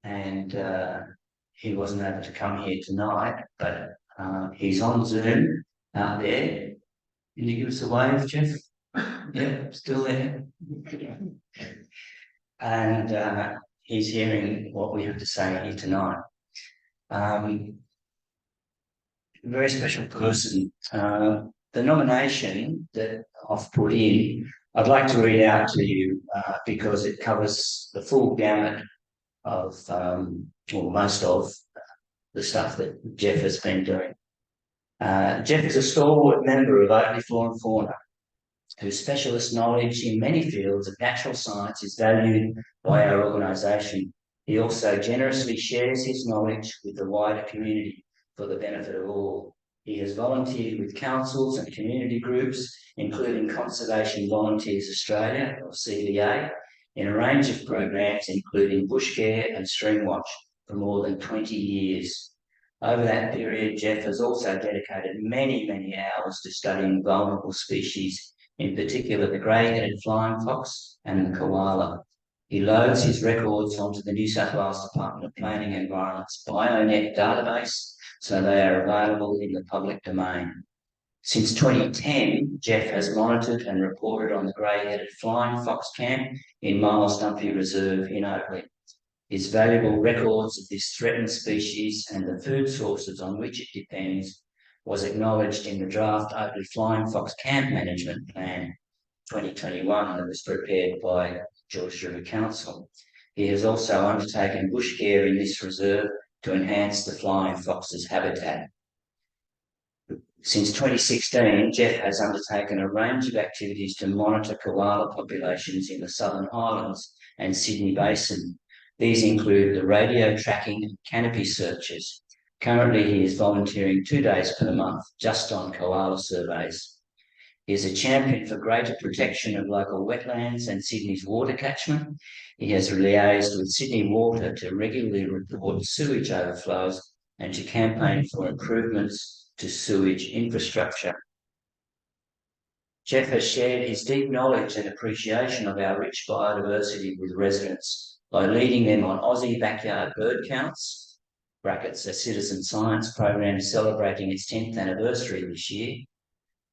and he wasn't able to come here tonight, but he's on Zoom out there. Can you give us a wave, Jeff? Yeah, still there. And he's hearing what we have to say here tonight. Very special person. The nomination that I've put in, I'd like to read out to you because it covers the full gamut of, or most of, the stuff that Jeff has been doing. Jeff is a stalwart member of Oakley Flora and Fauna, whose specialist knowledge in many fields of natural science is valued by our organisation. He also generously shares his knowledge with the wider community for the benefit of all. He has volunteered with councils and community groups, including Conservation Volunteers Australia, or CVA, in a range of programs, including Bush Care and Streamwatch, for more than 20 years. Over that period, Jeff has also dedicated many, many hours to studying vulnerable species, in particular the grey-headed flying fox and the koala. He loads his records onto the New South Wales Department of Planning and Environment's BioNet database, so they are available in the public domain. Since 2010, Jeff has monitored and reported on the grey-headed flying fox camp in Miles Dumpy Reserve in Oakley. His valuable records of this threatened species and the food sources on which it depends was acknowledged in the draft Oakley Flying Fox Camp Management Plan 2021 that was prepared by George River Council. He has also undertaken bush care in this reserve to enhance the flying fox's habitat. Since 2016, Jeff has undertaken a range of activities to monitor koala populations in the Southern Highlands and Sydney Basin. These include the radio tracking and canopy searches. Currently, he is volunteering 2 days per month just on koala surveys. He is a champion for greater protection of local wetlands and Sydney's water catchment. He has liaised with Sydney Water to regularly report sewage overflows and to campaign for improvements to sewage infrastructure. Jeff has shared his deep knowledge and appreciation of our rich biodiversity with residents by leading them on Aussie backyard bird counts, brackets a citizen science program celebrating its 10th anniversary this year,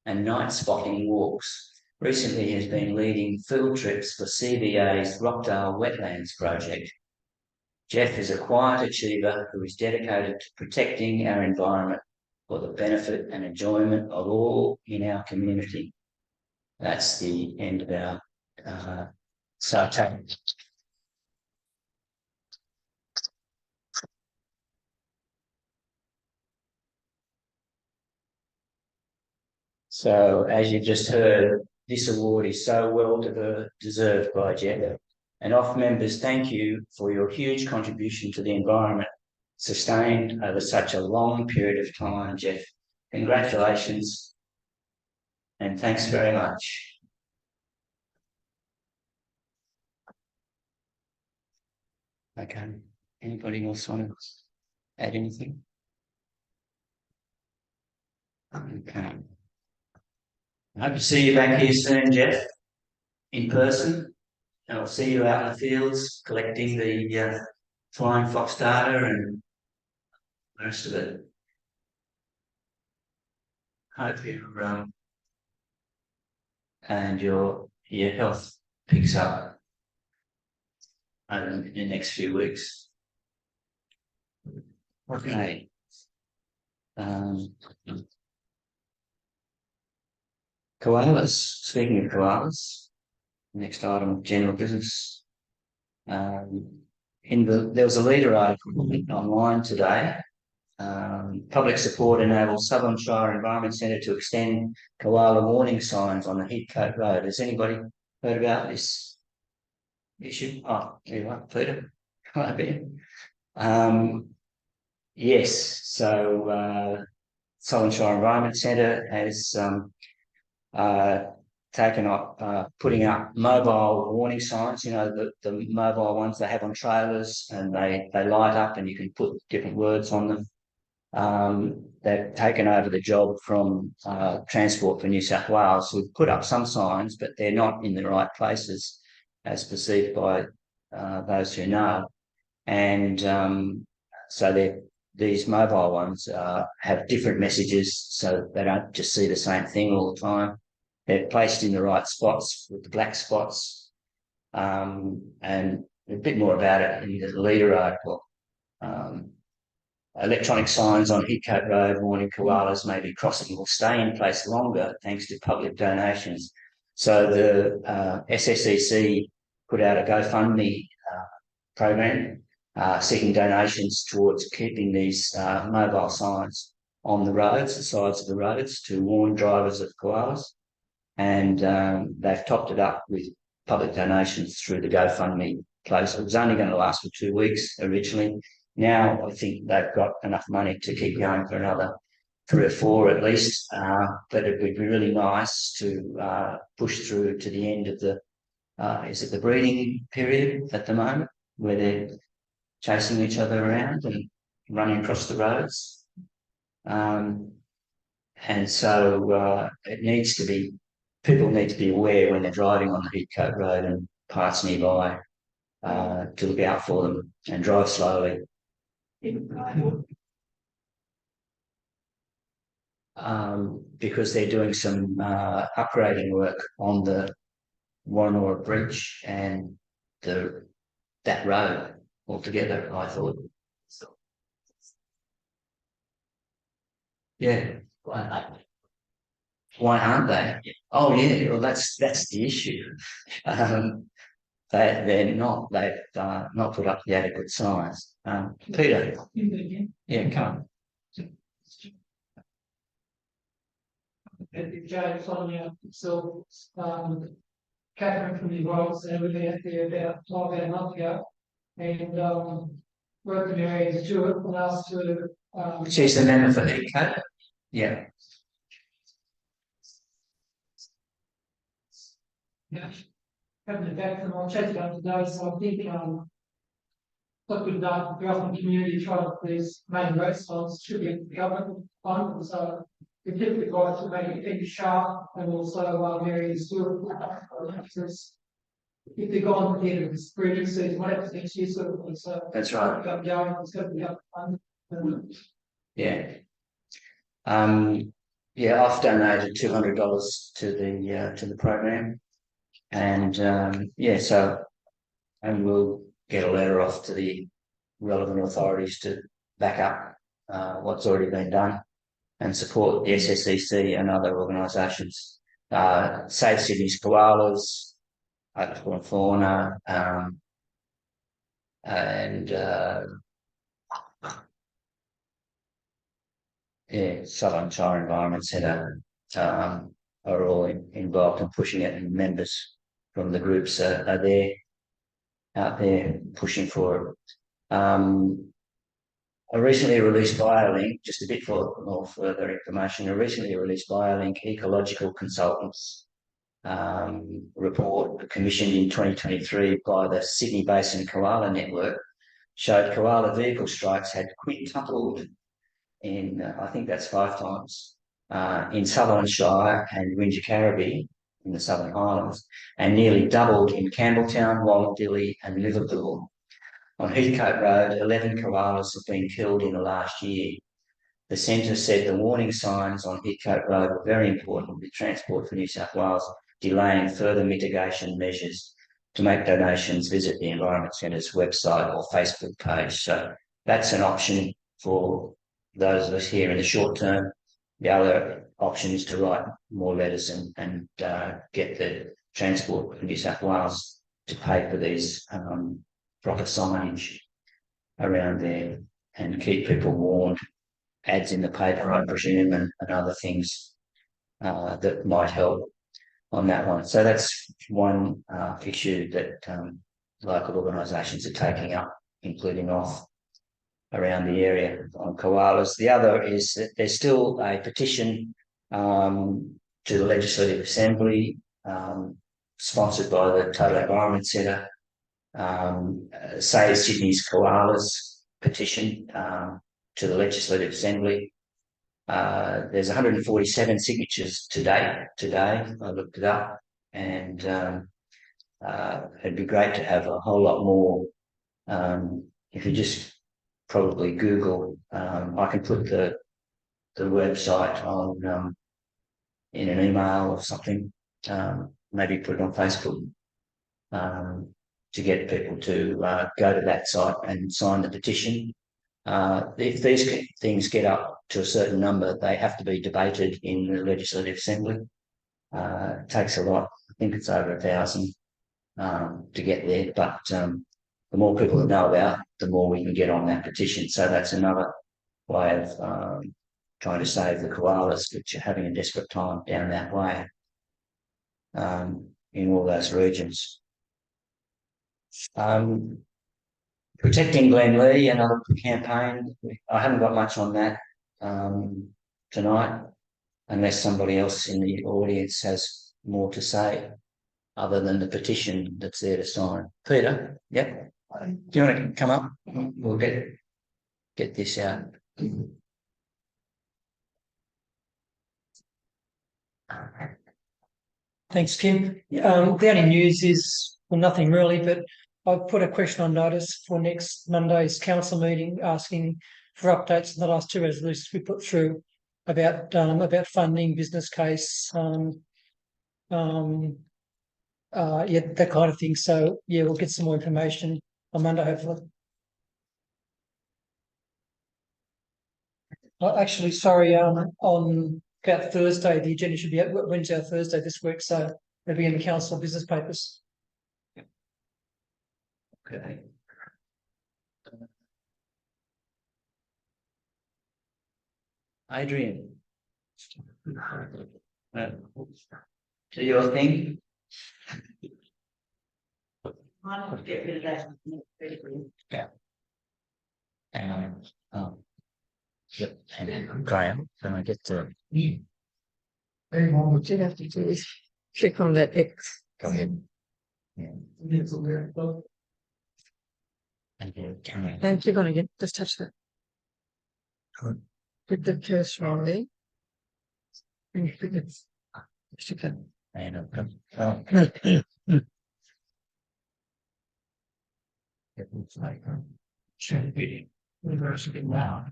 and night spotting walks. Recently, he has been leading field trips for CVA's Rockdale Wetlands project. Jeff is a quiet achiever who is dedicated to protecting our environment for the benefit and enjoyment of all in our community. That's the end of our citation. So, as you've just heard, this award is so well deserved by Jeff. And OFF members, thank you for your huge contribution to the environment, sustained over such a long period of time, Jeff. Congratulations, and thanks very much. Okay, anybody else want to add anything? Okay. I hope to see you back here soon, Jeff, in person. And I'll see you out in the fields collecting the flying fox data and the rest of it. Hope you and your health picks up over the next few weeks. Okay. Koalas. Speaking of koalas, next item of general business. There was a leader article online today. Public support enables Southern Shire Environment Centre to extend koala warning signs on the Heathcote Road. Has anybody heard about this issue? Oh, there you are, Peter. Come over here. Yes, so Southern Shire Environment Centre has taken up putting up mobile warning signs, you know, the mobile ones they have on trailers, and they light up and you can put different words on them. They've taken over the job from Transport for New South Wales, who've put up some signs, but they're not in the right places as perceived by those who know. And so these mobile ones have different messages, so they don't just see the same thing all the time. They're placed in the right spots with the black spots, and a bit more about it in the leader article. Electronic signs on Heathcote Road warning koalas may be crossing will stay in place longer thanks to public donations. So the SSEC put out a GoFundMe program seeking donations towards keeping these mobile signs on the roads, the sides of the roads, to warn drivers of koalas. And they've topped it up with public donations through the GoFundMe place. It was only going to last for 2 weeks originally. Now I think they've got enough money to keep going for another 3 or 4 at least. But it would be really nice to push through to the end of the, is it the breeding period at the moment, where they're chasing each other around and running across the roads. And so it needs to be, people need to be aware when they're driving on the Heathcote Road and parts nearby to look out for them and drive slowly. Because they're doing some upgrading work on the Warranora Bridge and that road altogether, I thought. Yeah. Why aren't they? Oh yeah, well that's the issue. They're not. They've not put up the adequate signs. Peter. Yeah, come on. James on so Catherine from the Royals and everything at the about a month ago, and worked in areas to it and asked to She's the member for Heathcote. Yeah. Yeah. Coming back from our chat about today, so I think what we've done, the government community trial these main restaurants should be government fund, so we typically try to make it pretty sharp and also areas to it. If they're gone ahead of the breeding season, whatever next year sort of thing. So that's right. Going, it's going to be up fund. Yeah. Yeah, I've donated $200 to the program, and yeah, so and we'll get a letter off to the relevant authorities to back up what's already been done and support the SSEC and other organisations. Save Sydney's Koalas, Open Fauna, and yeah, Southern Shire Environment Centre are all involved in pushing it, and members from the groups are there, out there pushing for it. A recently released BioLink, just a bit more further information, a recently released BioLink Ecological Consultants report commissioned in 2023 by the Sydney Basin Koala Network showed koala vehicle strikes had quintupled in, I think that's 5 times, in Southern Shire and Wingecarribee in the Southern Highlands, and nearly doubled in Campbelltown, Wallumbilla and Liverpool. On Heathcote Road, 11 koalas have been killed in the last year. The centre said the warning signs on Heathcote Road were very important, with Transport for New South Wales delaying further mitigation measures. To make donations, visit the Environment Centre's website or Facebook page. So that's an option for those of us here in the short term. The other option is to write more letters and get the Transport for New South Wales to pay for these proper signage around there and keep people warned. Ads in the paper, I presume, and other things that might help on that one. So that's one issue that local organisations are taking up, including off. around the area on koalas. The other is that there's still a petition to the Legislative Assembly, sponsored by the Total Environment Centre, Save Sydney's Koalas petition to the Legislative Assembly. There's 147 signatures today. I looked it up, and it'd be great to have a whole lot more. If you just probably Google, I can put the website on in an email or something. Maybe put it on Facebook to get people to go to that site and sign the petition. If these things get up to a certain number, they have to be debated in the Legislative Assembly. It takes a lot. I think it's over 1,000 to get there, but the more people that know about, the more we can get on that petition. So that's another way of trying to save the koalas, which are having a desperate time down that way in all those regions. Protecting Glenlee, another campaign. I haven't got much on that tonight, unless somebody else in the audience has more to say other than the petition that's there to sign. Peter, yep. Do you want to come up? We'll get this out. Thanks, Kim. The only news is, well, nothing really, but I've put a question on notice for next Monday's council meeting, asking for updates on the last two resolutions we put through about funding, business case, yeah, that kind of thing. So yeah, we'll get some more information on Monday, hopefully. Actually, sorry, on about Thursday, the agenda should be out Wednesday or Thursday this week, so it'll be in the council business papers. Okay. Adrian, do your thing. I would get rid of that. Yeah. And yep. And Graham, then I get to. What you have to do is click on that X. Go ahead. Yeah. And And click on it again. Just touch that. Good. Put the cursor on there. And click it. Yes, you can. And it looks like should be university now.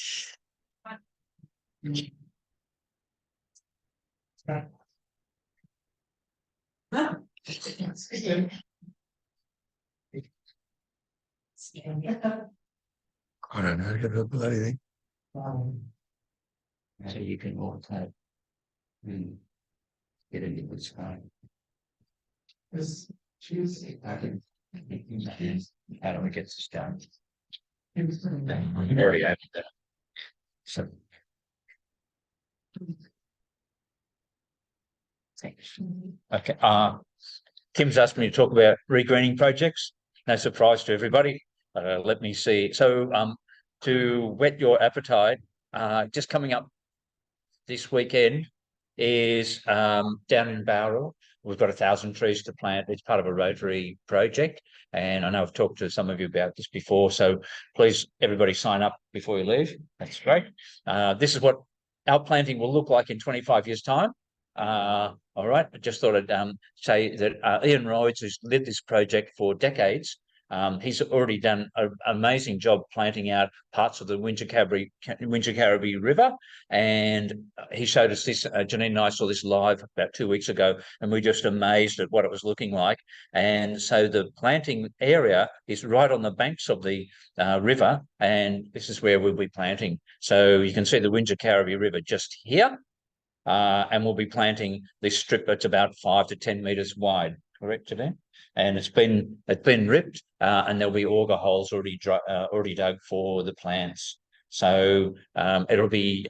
I don't know how to get a bloody thing. So you can also get into this phone. I can. How do we get this done? Very open that. So. Thanks. Okay. Kim's asked me to talk about regreening projects. No surprise to everybody. Let me see. So, to whet your appetite, just coming up this weekend is down in Bowral. We've got 1,000 trees to plant. It's part of a Rotary project, and I know I've talked to some of you about this before. So please, everybody, sign up before you leave. That's great. This is what our planting will look like in 25 years' time. All right. I just thought I'd say that Ian Rhodes, who's led this project for decades, he's already done an amazing job planting out parts of the Wingecarribee River, and he showed us this. Janine and I saw this live about 2 weeks ago, and we're just amazed at what it was looking like. And so the planting area is right on the banks of the river, and this is where we'll be planting. So you can see the Wingecarribee River just here, and we'll be planting this strip that's about 5 to 10 metres wide. Correct, Janine? And it's been ripped, and there'll be auger holes already dug for the plants. So it'll be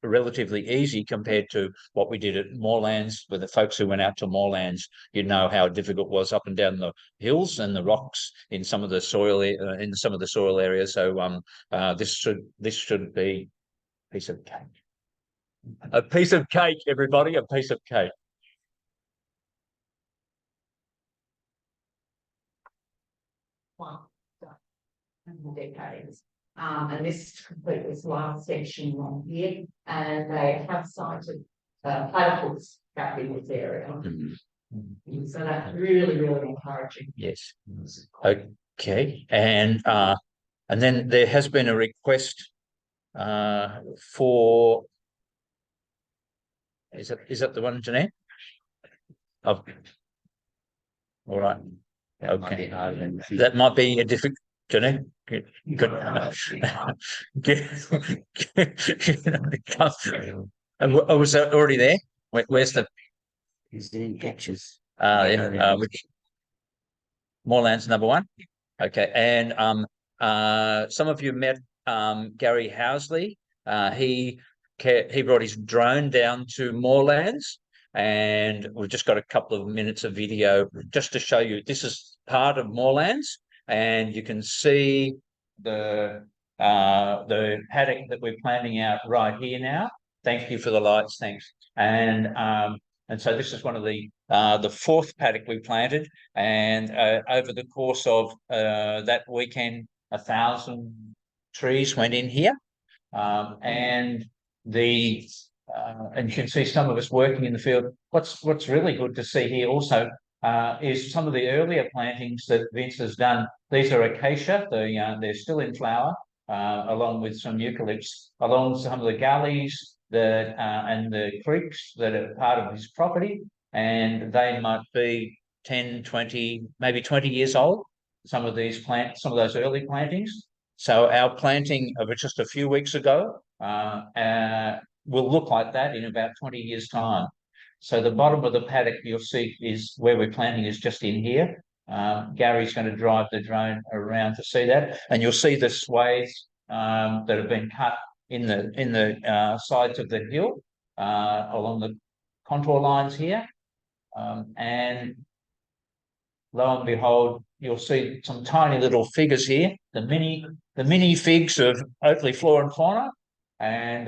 relatively easy compared to what we did at Moorlands with the folks who went out to Moorlands. You know how difficult it was up and down the hills and the rocks in some of the soil areas. So this should be a piece of cake. A piece of cake, everybody, a piece of cake. Wow. Decades. And this is to complete this last section on here, and they have cited platypus back in this area. So that's really, really encouraging. Yes. Okay. And then there has been a request for. Is that the one, Jeanette? Oh. All right. Okay. That might be a difficult. Jeanette. Good. And was that already there? Where's the? Is there any pictures? Which Moorlands number 1. Okay, and some of you met Gary Housley. He brought his drone down to Moorlands, and we've just got a couple of minutes of video just to show you. This is part of Moorlands, and you can see the paddock that we're planting out right here now. Thank you for the lights, thanks. And so this is one of the 4th paddock we planted, and over the course of that weekend, 1,000 trees went in here, and you can see some of us working in the field. What's really good to see here also is some of the earlier plantings that Vince has done. These are acacia; they're still in flower, along with some eucalypts, along some of the gullies and the creeks that are part of his property, and they might be 10, 20, maybe 20 years old. Some of those early plantings. So our planting of just a few weeks ago will look like that in about 20 years' time. So the bottom of the paddock you'll see is where we're planting is just in here. Gary's going to drive the drone around to see that, and you'll see the swathes that have been cut in the sides of the hill along the contour lines here, and lo and behold, you'll see some tiny little figures here, the mini figs of Oakley flora and fauna, and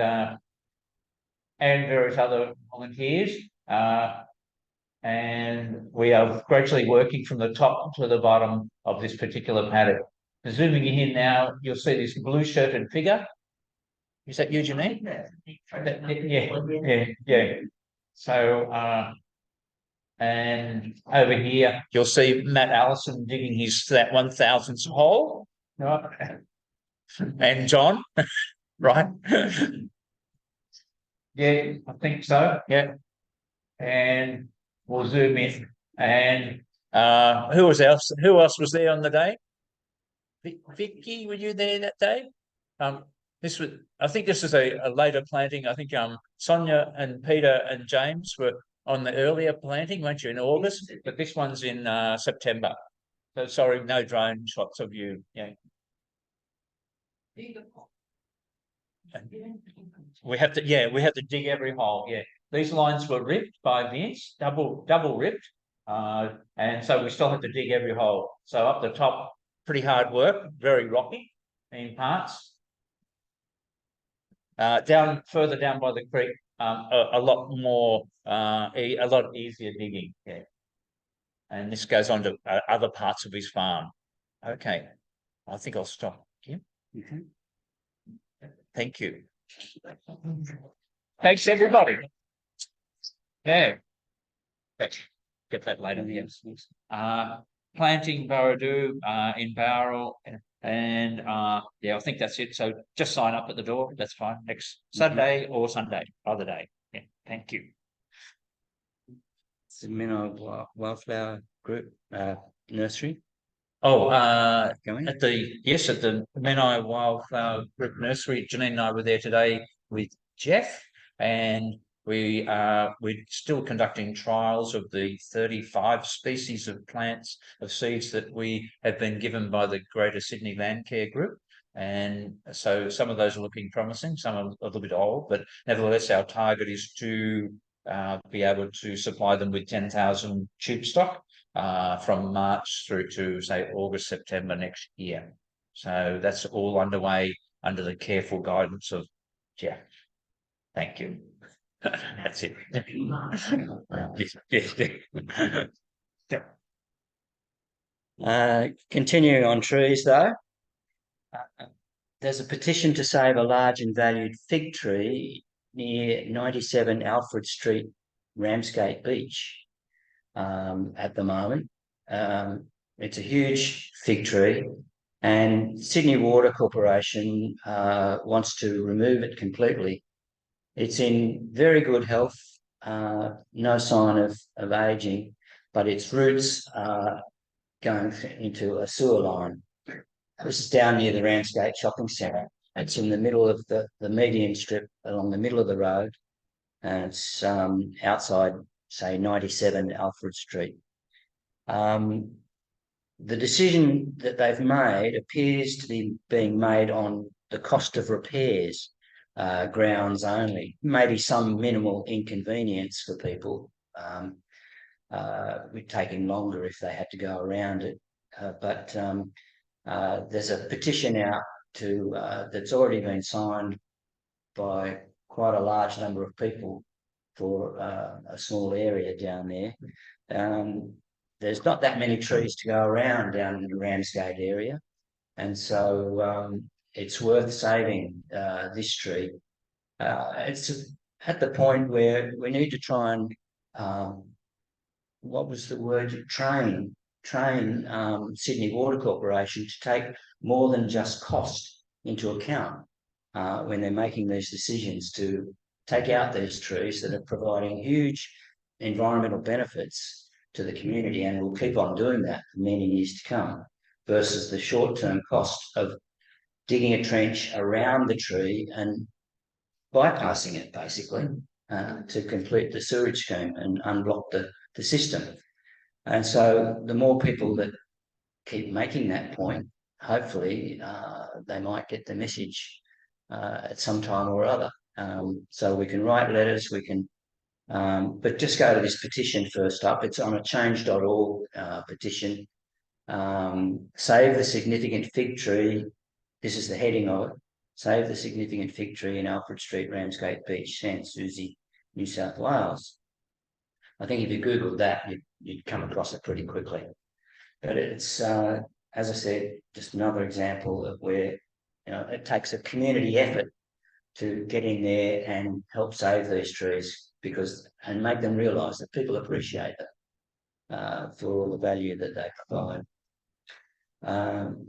various other volunteers. And we are gradually working from the top to the bottom of this particular paddock. Zooming in now, you'll see this blue-shirted figure. Is that you, Janine? Yeah. So, and over here, you'll see Matt Allison digging that 1,000th hole. Right? And John, right? Yeah, I think so. Yeah. And we'll zoom in. And who else was there on the day? Vicky, were you there that day? I think this is a later planting. I think Sonia and Peter and James were on the earlier planting, weren't you, in August? But this one's in September. So sorry, no drone shots of you. Yeah. We have to dig every hole. Yeah. These lines were ripped by Vince, double ripped. And so we still have to dig every hole. So up the top, pretty hard work, very rocky in parts. Further down by the creek, a lot easier digging. Yeah. And this goes on to other parts of his farm. Okay, I think I'll stop here. Thank you. Thanks, everybody. Yeah. Get that later. Yes. Planting Barradoo in Bowral. And yeah, I think that's it. So just sign up at the door. That's fine. Next Sunday or Sunday, either day. Yeah. Thank you. It's the Menai Wildflower Group nursery. Oh, at the Menai Wildflower Group nursery. Janine and I were there today with Jeff, and we're still conducting trials of the 35 species of plants, of seeds that we have been given by the Greater Sydney Landcare Group. And so some of those are looking promising, some are a little bit old, but nevertheless, our target is to be able to supply them with 10,000 tube stock from March through to, say, August, September next year. So that's all underway under the careful guidance of Jeff. Thank you. That's it. Continuing on trees, though, there's a petition to save a large and valued fig tree near 97 Alfred Street, Ramsgate Beach at the moment. It's a huge fig tree, and Sydney Water Corporation wants to remove it completely. It's in very good health, no sign of ageing, but its roots are going into a sewer line. This is down near the Ramsgate Shopping Centre. It's in the middle of the median strip along the middle of the road, and it's outside, say, 97 Alfred Street. The decision that they've made appears to be being made on the cost of repairs grounds only, maybe some minimal inconvenience for people. Would take him longer if they had to go around it, but there's a petition out to that's already been signed by quite a large number of people for a small area down there. There's not that many trees to go around down in the Ramsgate area, and so it's worth saving this tree. It's at the point where we need to try and what was the word? Train Sydney Water Corporation to take more than just cost into account when they're making these decisions to take out these trees that are providing huge environmental benefits to the community, and will keep on doing that for many years to come, versus the short-term cost of digging a trench around the tree and bypassing it, basically, to complete the sewage scheme and unblock the system. And so the more people that keep making that point, hopefully they might get the message at some time or other. So we can write letters, we can, but just go to this petition first up. It's on a change.org petition. Save the significant fig tree. This is the heading of it. Save the significant fig tree in Alfred Street, Ramsgate Beach, Sans Souci, New South Wales. I think if you Googled that, you'd come across it pretty quickly. But it's, as I said, just another example of where it takes a community effort to get in there and help save these trees, and make them realise that people appreciate it for all the value that they provide.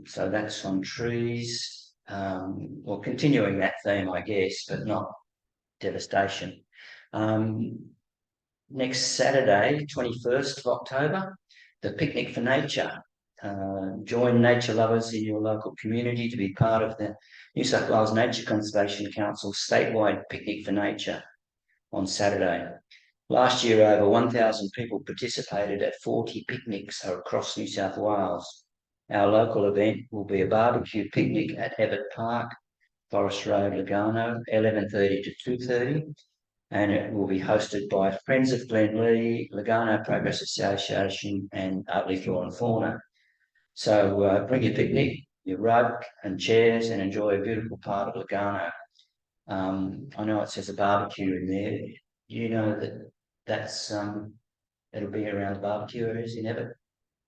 So that's on trees. Well, continuing that theme, I guess, but not devastation. Next Saturday, 21st of October, the Picnic for Nature. Join nature lovers in your local community to be part of the New South Wales Nature Conservation Council statewide Picnic for Nature on Saturday. Last year, over 1,000 people participated at 40 picnics across New South Wales. Our local event will be a barbecue picnic at Evatt Park, Forest Road, Lugano, 11:30 to 2:30, and it will be hosted by Friends of Glenlee, Lugano Progress Association, and Utley Flora and Fauna. So bring your picnic, your rug and chairs, and enjoy a beautiful part of Lugano. I know it says a barbecue in there. You know that's it'll be around the barbecue areas in Evatt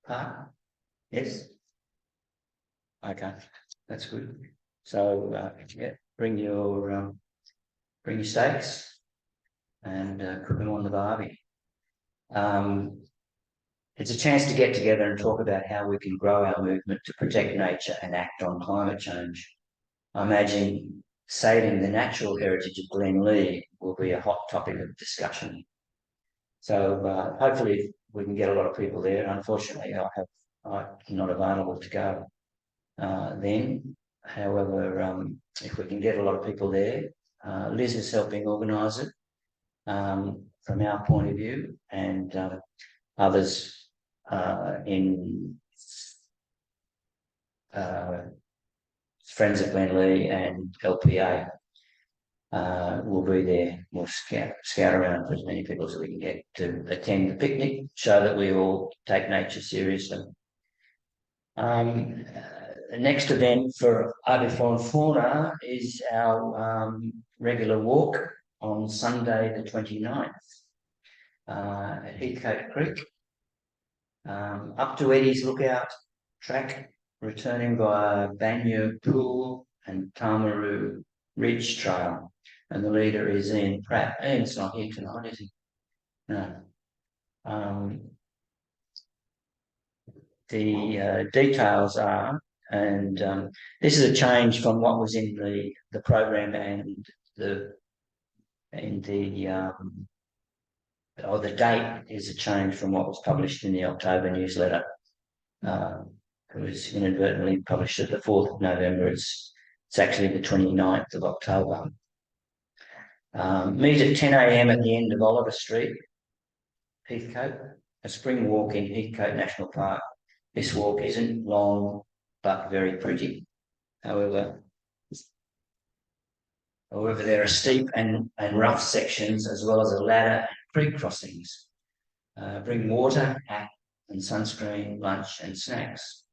Park? Yes? Okay, that's good. So bring your steaks and cook them on the barbie. It's a chance to get together and talk about how we can grow our movement to protect nature and act on climate change. I imagine saving the natural heritage of Glenlee will be a hot topic of discussion. So hopefully we can get a lot of people there. Unfortunately, I'm not available to go then. However, if we can get a lot of people there, Liz is helping organise it from our point of view, and others in Friends of Glenlee and LPA will be there. We'll scout around for as many people as we can get to attend the picnic, show that we all take nature seriously. The next event for avifauna and fauna is our regular walk on Sunday the 29th at Heathcote Creek, up to Eddie's Lookout track, returning via Banya Pool and Tamaroo Ridge Trail. And the leader is Ian Pratt. Ian's not here tonight, is he? No. The details are, and this is a change from what was in the program and the date is a change from what was published in the October newsletter. It was inadvertently published at the 4th of November. It's actually the 29th of October. Meet at 10 a.m. at the end of Oliver Street, Heathcote, a spring walk in Heathcote National Park. This walk isn't long, but very pretty. However, there are steep and rough sections, as well as a ladder and creek crossings. Bring water, hat, and sunscreen, lunch, and snacks.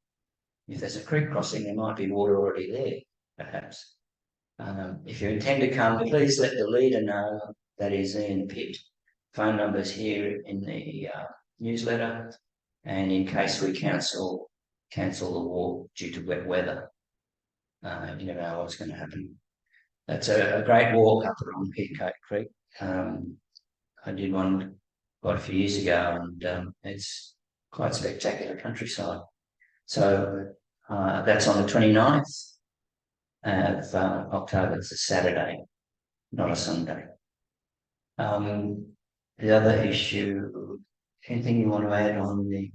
If there's a creek crossing, there might be water already there, perhaps. If you intend to come, please let the leader know, that is Ian Pitt. Phone numbers here in the newsletter, and in case we cancel the walk due to wet weather. You never know what's going to happen. That's a great walk up along Heathcote Creek. I did one quite a few years ago, and it's quite spectacular countryside. So that's on the 29th of October. It's a Saturday, not a Sunday. The other issue, anything you want to add on the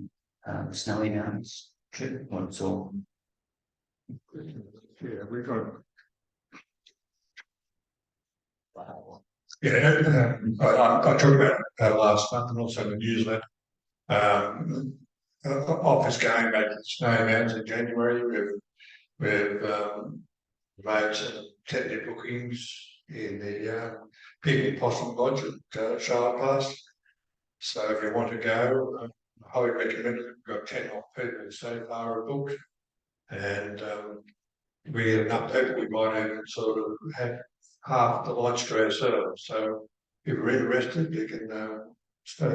Snowy Mountains trip? What's all? Yeah, we've got. Wow. Yeah, I talked about last month and also the newsletter. Office going back to the Snowy Mountains in January. We've made some tentative bookings in the Picnic Possum Lodge at Charlotte Pass. So if you want to go, I highly recommend it. We've got 10 off people so far are booked. And we get enough people, we might even sort of have half the lodge to ourselves. So if you're interested, you can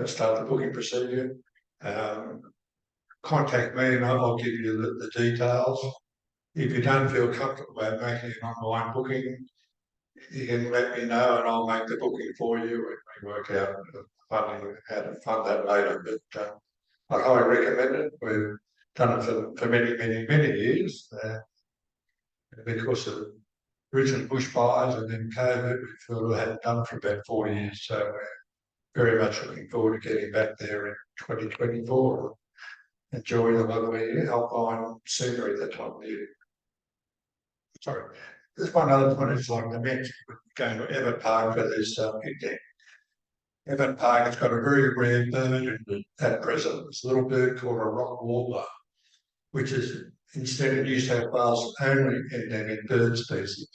start the booking procedure. Contact me and I'll give you the details. If you don't feel comfortable about making an online booking, you can let me know and I'll make the booking for you and we work out funding, how to fund that later. But I highly recommend it. We've done it for many, many, many years. Because of recent bushfires and then COVID, we feel we hadn't done it for about 4 years. So we're very much looking forward to getting back there in 2024. Enjoy the lovely alpine scenery that time of year. Sorry, there's one other point I'd like to mention. We're going to Evatt Park for this picnic. Evatt Park has got a very rare bird at present. It's a little bird called a rock warbler, which is instead of New South Wales only endemic bird species.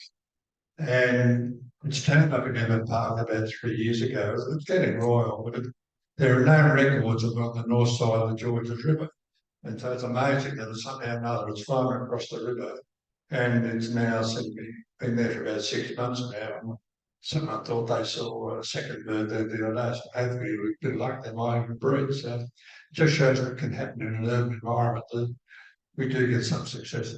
And it's turned up in Evatt Park about 3 years ago. It's getting royal, but there are no records of it on the north side of the Georges River. And so it's amazing that somehow or another it's flown across the river and it's now been there for about 6 months now. Someone thought they saw a second bird there the other day. So hopefully with good luck they might even breed. So it just shows what can happen in an urban environment that we do get some success.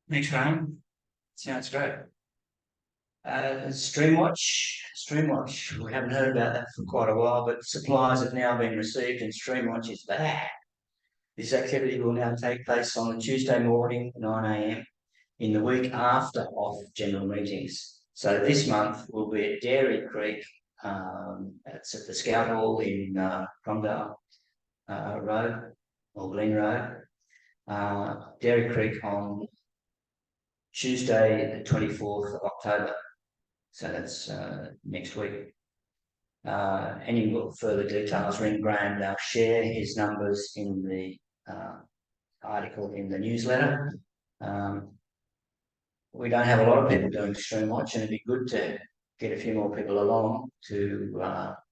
Thanks, Graham. Sounds great. Streamwatch. We haven't heard about that for quite a while, but supplies have now been received and Streamwatch is back. This activity will now take place on Tuesday morning, 9 a.m. in the week after off general meetings. So this month we'll be at Dairy Creek. It's at the Scout Hall in Cromdale Road or Glen Road. Dairy Creek on Tuesday, the 24th of October. So that's next week. Any further details, ring Graham. They'll share his numbers in the article in the newsletter. We don't have a lot of people doing stream watch, and it'd be good to get a few more people along to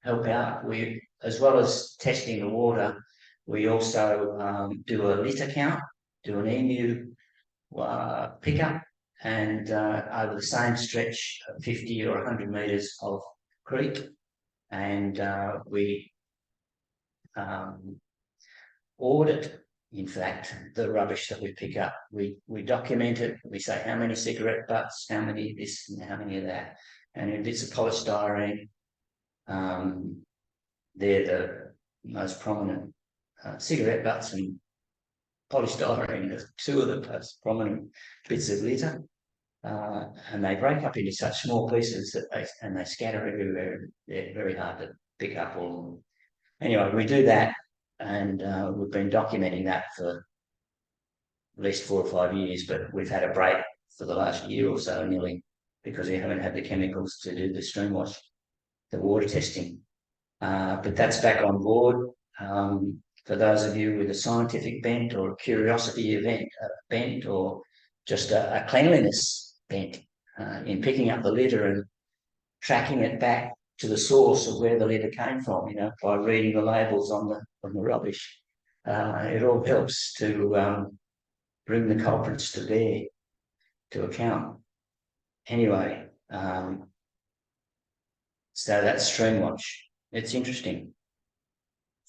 help out. We, as well as testing the water, we also do a litter count, do an emu pickup, and over the same stretch, 50 or 100 metres of creek, and we audit, in fact, the rubbish that we pick up. We document it. We say how many cigarette butts, how many this, and how many of that. And if it's a polystyrene, they're the most prominent cigarette butts, and polystyrene are two of the most prominent bits of litter. And they break up into such small pieces that they scatter everywhere. They're very hard to pick up all of them. Anyway, we do that, and we've been documenting that for at least 4 or 5 years, but we've had a break for the last year or so nearly, because we haven't had the chemicals to do the stream wash, the water testing. But that's back on board. For those of you with a scientific bent or a curiosity bent, or just a cleanliness bent in picking up the litter and tracking it back to the source of where the litter came from, by reading the labels on the rubbish. It all helps to bring the culprits to bear, to account. Anyway, so that's stream watch. It's interesting.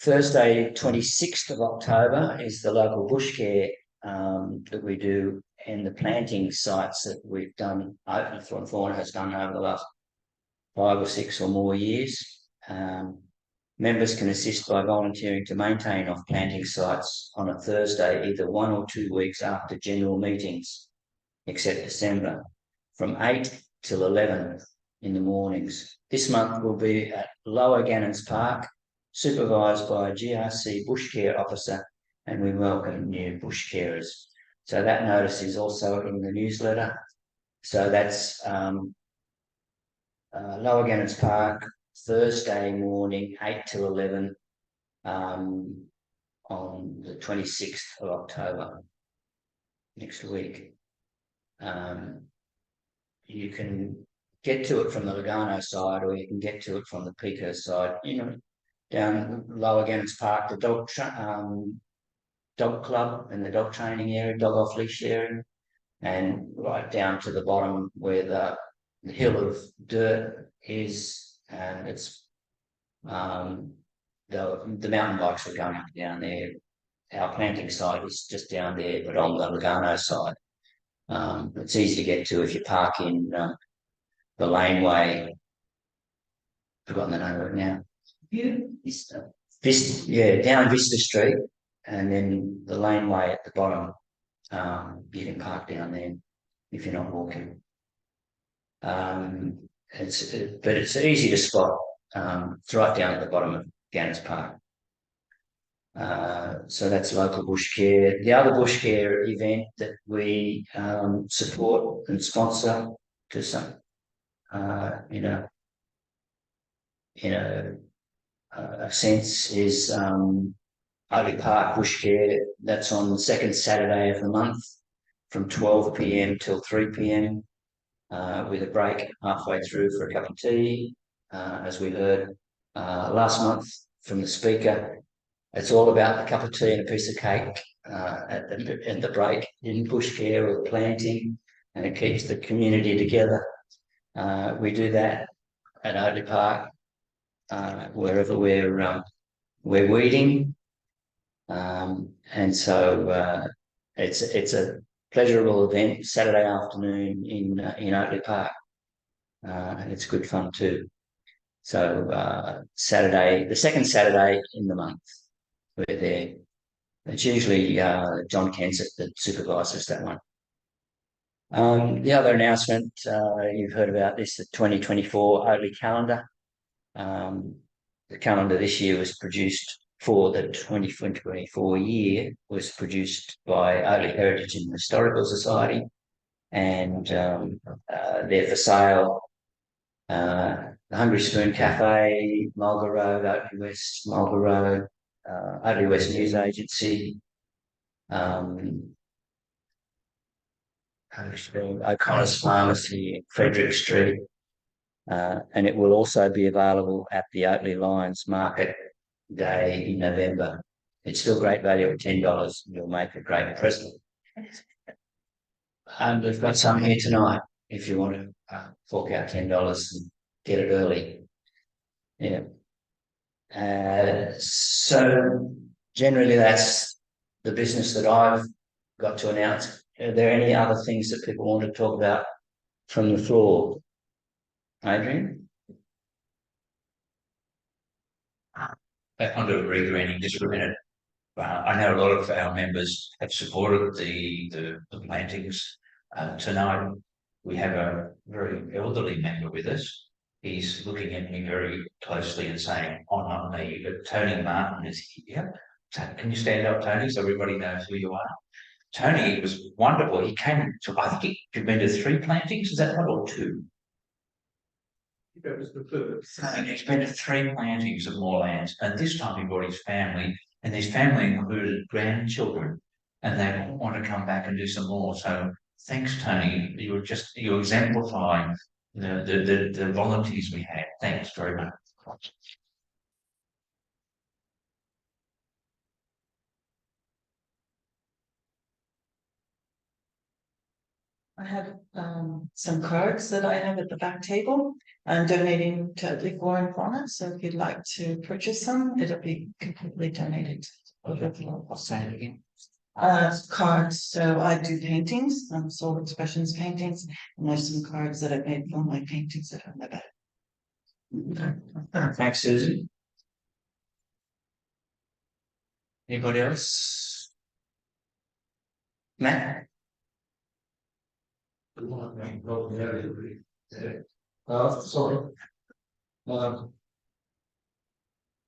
Thursday, 26th of October, is the local bush care that we do, and the planting sites that we've done, Fauna has done over the last 5 or 6 or more years. Members can assist by volunteering to maintain off planting sites on a Thursday, either 1 or 2 weeks after general meetings, except December, from 8 till 11 in the mornings. This month will be at Lower Gannons Park, supervised by a GRC bush care officer, and we welcome new bush carers. So that notice is also in the newsletter. So that's Lower Gannons Park, Thursday morning, 8 till 11, on the 26th of October, next week. You can get to it from the Lugano side, or you can get to it from the Pico side. Down Lower Gannons Park, the dog club and the dog training area, dog off leash area, and right down to the bottom where the hill of dirt is, and it's the mountain bikes are going up down there. Our planting site is just down there, but on the Lugano side. It's easy to get to if you park in the laneway. Forgotten the name of it now. Vista, yeah, down Vista Street, and then the laneway at the bottom. You can park down there if you're not walking. But it's easy to spot. It's right down at the bottom of Gannons Park. So that's local bush care. The other bush care event that we support and sponsor to some, in a sense, is Oakley Park Bush Care. That's on the second Saturday of the month from 12 p.m. till 3 p.m. With a break halfway through for a cup of tea, as we heard last month from the speaker. It's all about the cup of tea and a piece of cake at the break in bush care or planting, and it keeps the community together. We do that at Oakley Park, wherever we're weeding, and so it's a pleasurable event, Saturday afternoon in Oakley Park, and it's good fun too. So Saturday, the second Saturday in the month, we're there. It's usually John Kensett that supervises that one. The other announcement, you've heard about this, the 2024 Oakley calendar. The calendar this year was produced for the 2024 year, was produced by Oakley Heritage and Historical Society, and they're for sale. The Hungry Spoon Cafe, Mulga Road, Oakley West, Mulga Road, Oakley West News Agency, O'Connor's Pharmacy, Frederick Street, and it will also be available at the Oatley Lions Market Day in November. It's still great value at $10. You'll make a great present. And we've got some here tonight if you want to fork out $10 and get it early. Yeah. So generally that's the business that I've got to announce. Are there any other things that people want to talk about from the floor? Adrian? Onto regreening just for a minute. I know a lot of our members have supported the plantings. Tonight we have a very elderly member with us. He's looking at me very closely and saying, "Oh, not me, but Tony Martin is here." Can you stand up, Tony, so everybody knows who you are? Tony was wonderful. He came to, I think you've been to 3 plantings, is that right, or 2? That was the first. And he's been to 3 plantings of moorlands, and this time he brought his family, and his family included grandchildren, and they all want to come back and do some more. So thanks, Tony. You're exemplifying the volunteers we had. Thanks very much. I have some cards that I have at the back table. I'm donating to Liquor and Fauna, so if you'd like to purchase some, it'll be completely donated. I'll say it again. Cards. So I do paintings, soul expressions paintings, and there's some cards that I've made from my paintings that are on my back. Thanks, Susan. Anybody else? Matt? Sorry.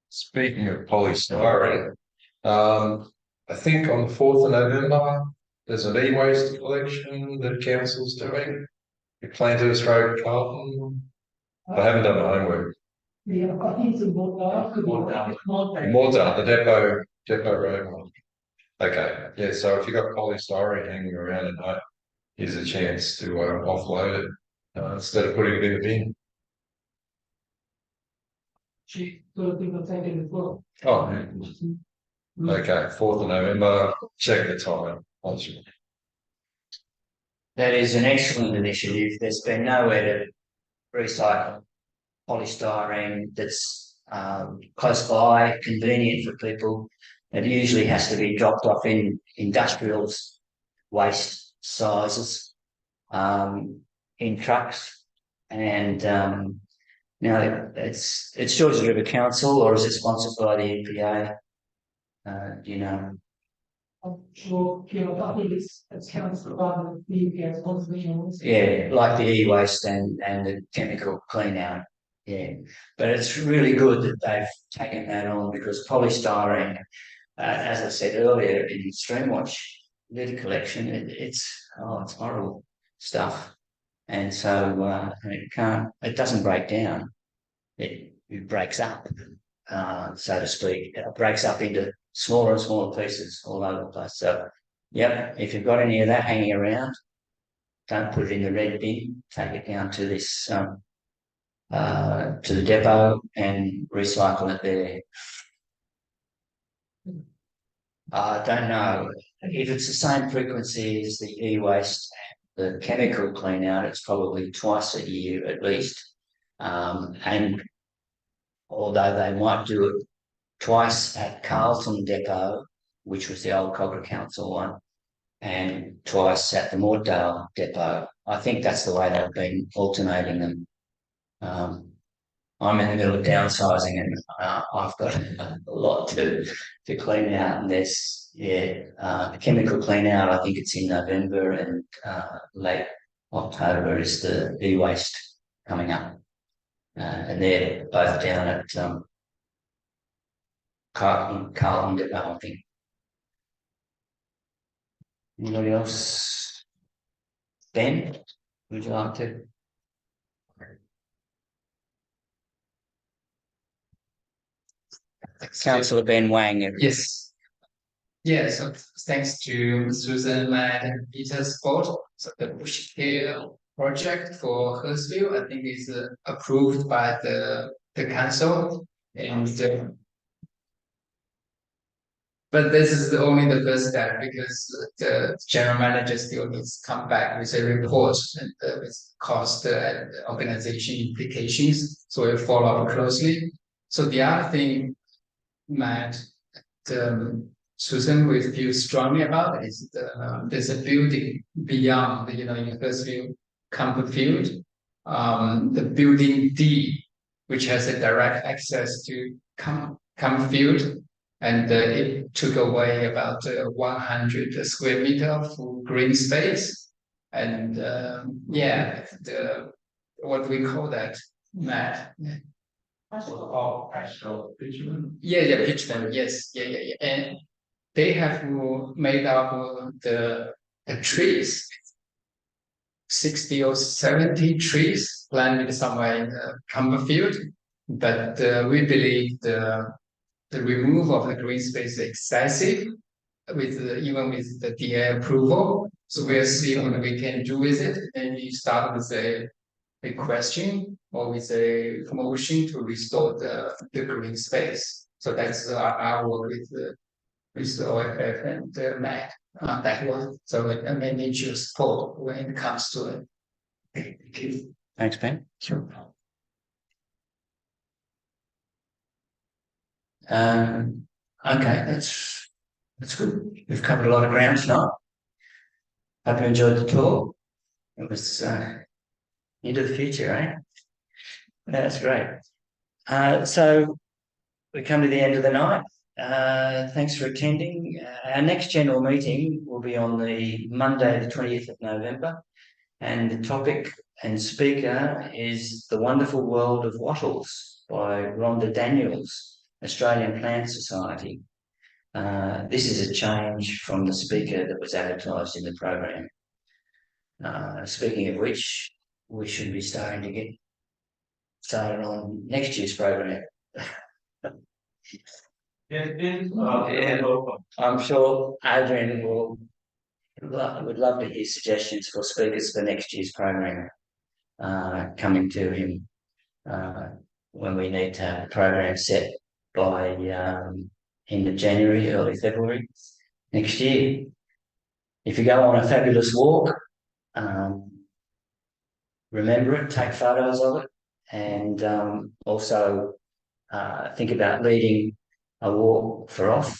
Speaking of polystyrene, I think on the 4th of November, there's an e-waste collection that council's doing. You plan to throw Carlton? I haven't done my homework. Yeah, I think it's a Mordale, the depot road one. Okay, yeah, so if you've got polystyrene hanging around at night, here's a chance to offload it instead of putting it in the bin. She will think of taking it well. Oh, okay, 4th of November, check the time. That is an excellent initiative. There's been nowhere to recycle polystyrene that's close by, convenient for people. It usually has to be dropped off in industrials waste sizes in trucks. And now it's Georgia River Council, or is it sponsored by the EPA? Do you know? I'm sure, I think it's council rather than the UPS conservation. Yeah, like the e-waste and the chemical clean out. Yeah, but it's really good that they've taken that on, because polystyrene, as I said earlier in Streamwatch litter collection, it's horrible stuff, and so it doesn't break down. It breaks up, so to speak. It breaks up into smaller and smaller pieces all over the place. So, yep, if you've got any of that hanging around, don't put it in the red bin. Take it down to this to the depot and recycle it there. I don't know if it's the same frequency as the e-waste, the chemical clean out. It's probably twice a year at least, and although they might do it twice at Carlton Depot, which was the old Cobra Council one, and twice at the Mortdale Depot. I think that's the way they've been alternating them. I'm in the middle of downsizing, and I've got a lot to clean out. And there's chemical clean out. I think it's in November, and late October is the e-waste coming up, and they're both down at Carlton Depot, I think. Anybody else? Ben, would you like to? Councillor Ben Wang. Yes. Yeah, so thanks to Susan and Peter's support, so the Bush Hill project for Hurstville, I think is approved by the council, and but this is only the first step because the general manager still needs to come back with a report and with cost and organization implications. So we'll follow up closely. So the other thing, Matt, Susan will feel strongly about is there's a building beyond the University Campus Field, the building D, which has a direct access to Campus Field, and it took away about 100 square meter of green space, and yeah, what we call that, Matt. Oh, actual bitumen. Yeah, bitumen. Yes, yeah. And they have made up the trees, 60 or 70 trees planted somewhere in the Campbell field. But we believe the removal of the green space is excessive, even with the DA approval. So we'll see what we can do with it. And you start with a question or with a motion to restore the green space. So that's our work with the OFF and the MAC on that one. So I may need your support when it comes to it. Thank you. Thanks, Ben. Sure. Okay, that's good. We've covered a lot of ground tonight. Hope you enjoyed the tour. It was into the future, eh? That's great. So we come to the end of the night. Thanks for attending. Our next general meeting will be on the Monday, the 20th of November, and the topic and speaker is The Wonderful World of Wattles by Rhonda Daniels, Australian Plant Society. This is a change from the speaker that was advertised in the program. Speaking of which, we should be starting to get started on next year's program. I'm sure Adrian would love to hear suggestions for speakers for next year's program coming to him when we need to have the program set by end of January, early February next year. If you go on a fabulous walk, remember it, take photos of it, and also think about leading a walk for off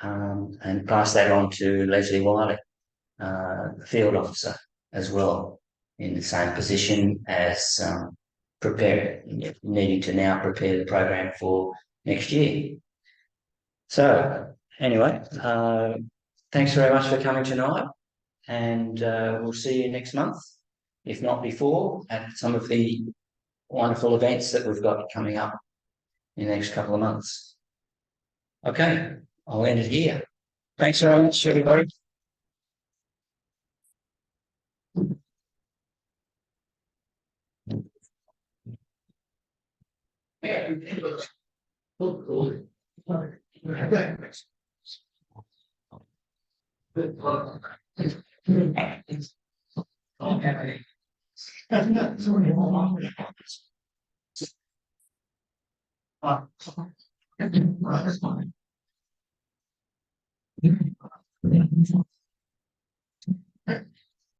and pass that on to Leslie Wiley, the field officer, as well, in the same position as needing to now prepare the program for next year. So anyway, thanks very much for coming tonight, and we'll see you next month, if not before, at some of the wonderful events that we've got coming up in the next couple of months. Okay, I'll end it here. Thanks very much, everybody. Okay.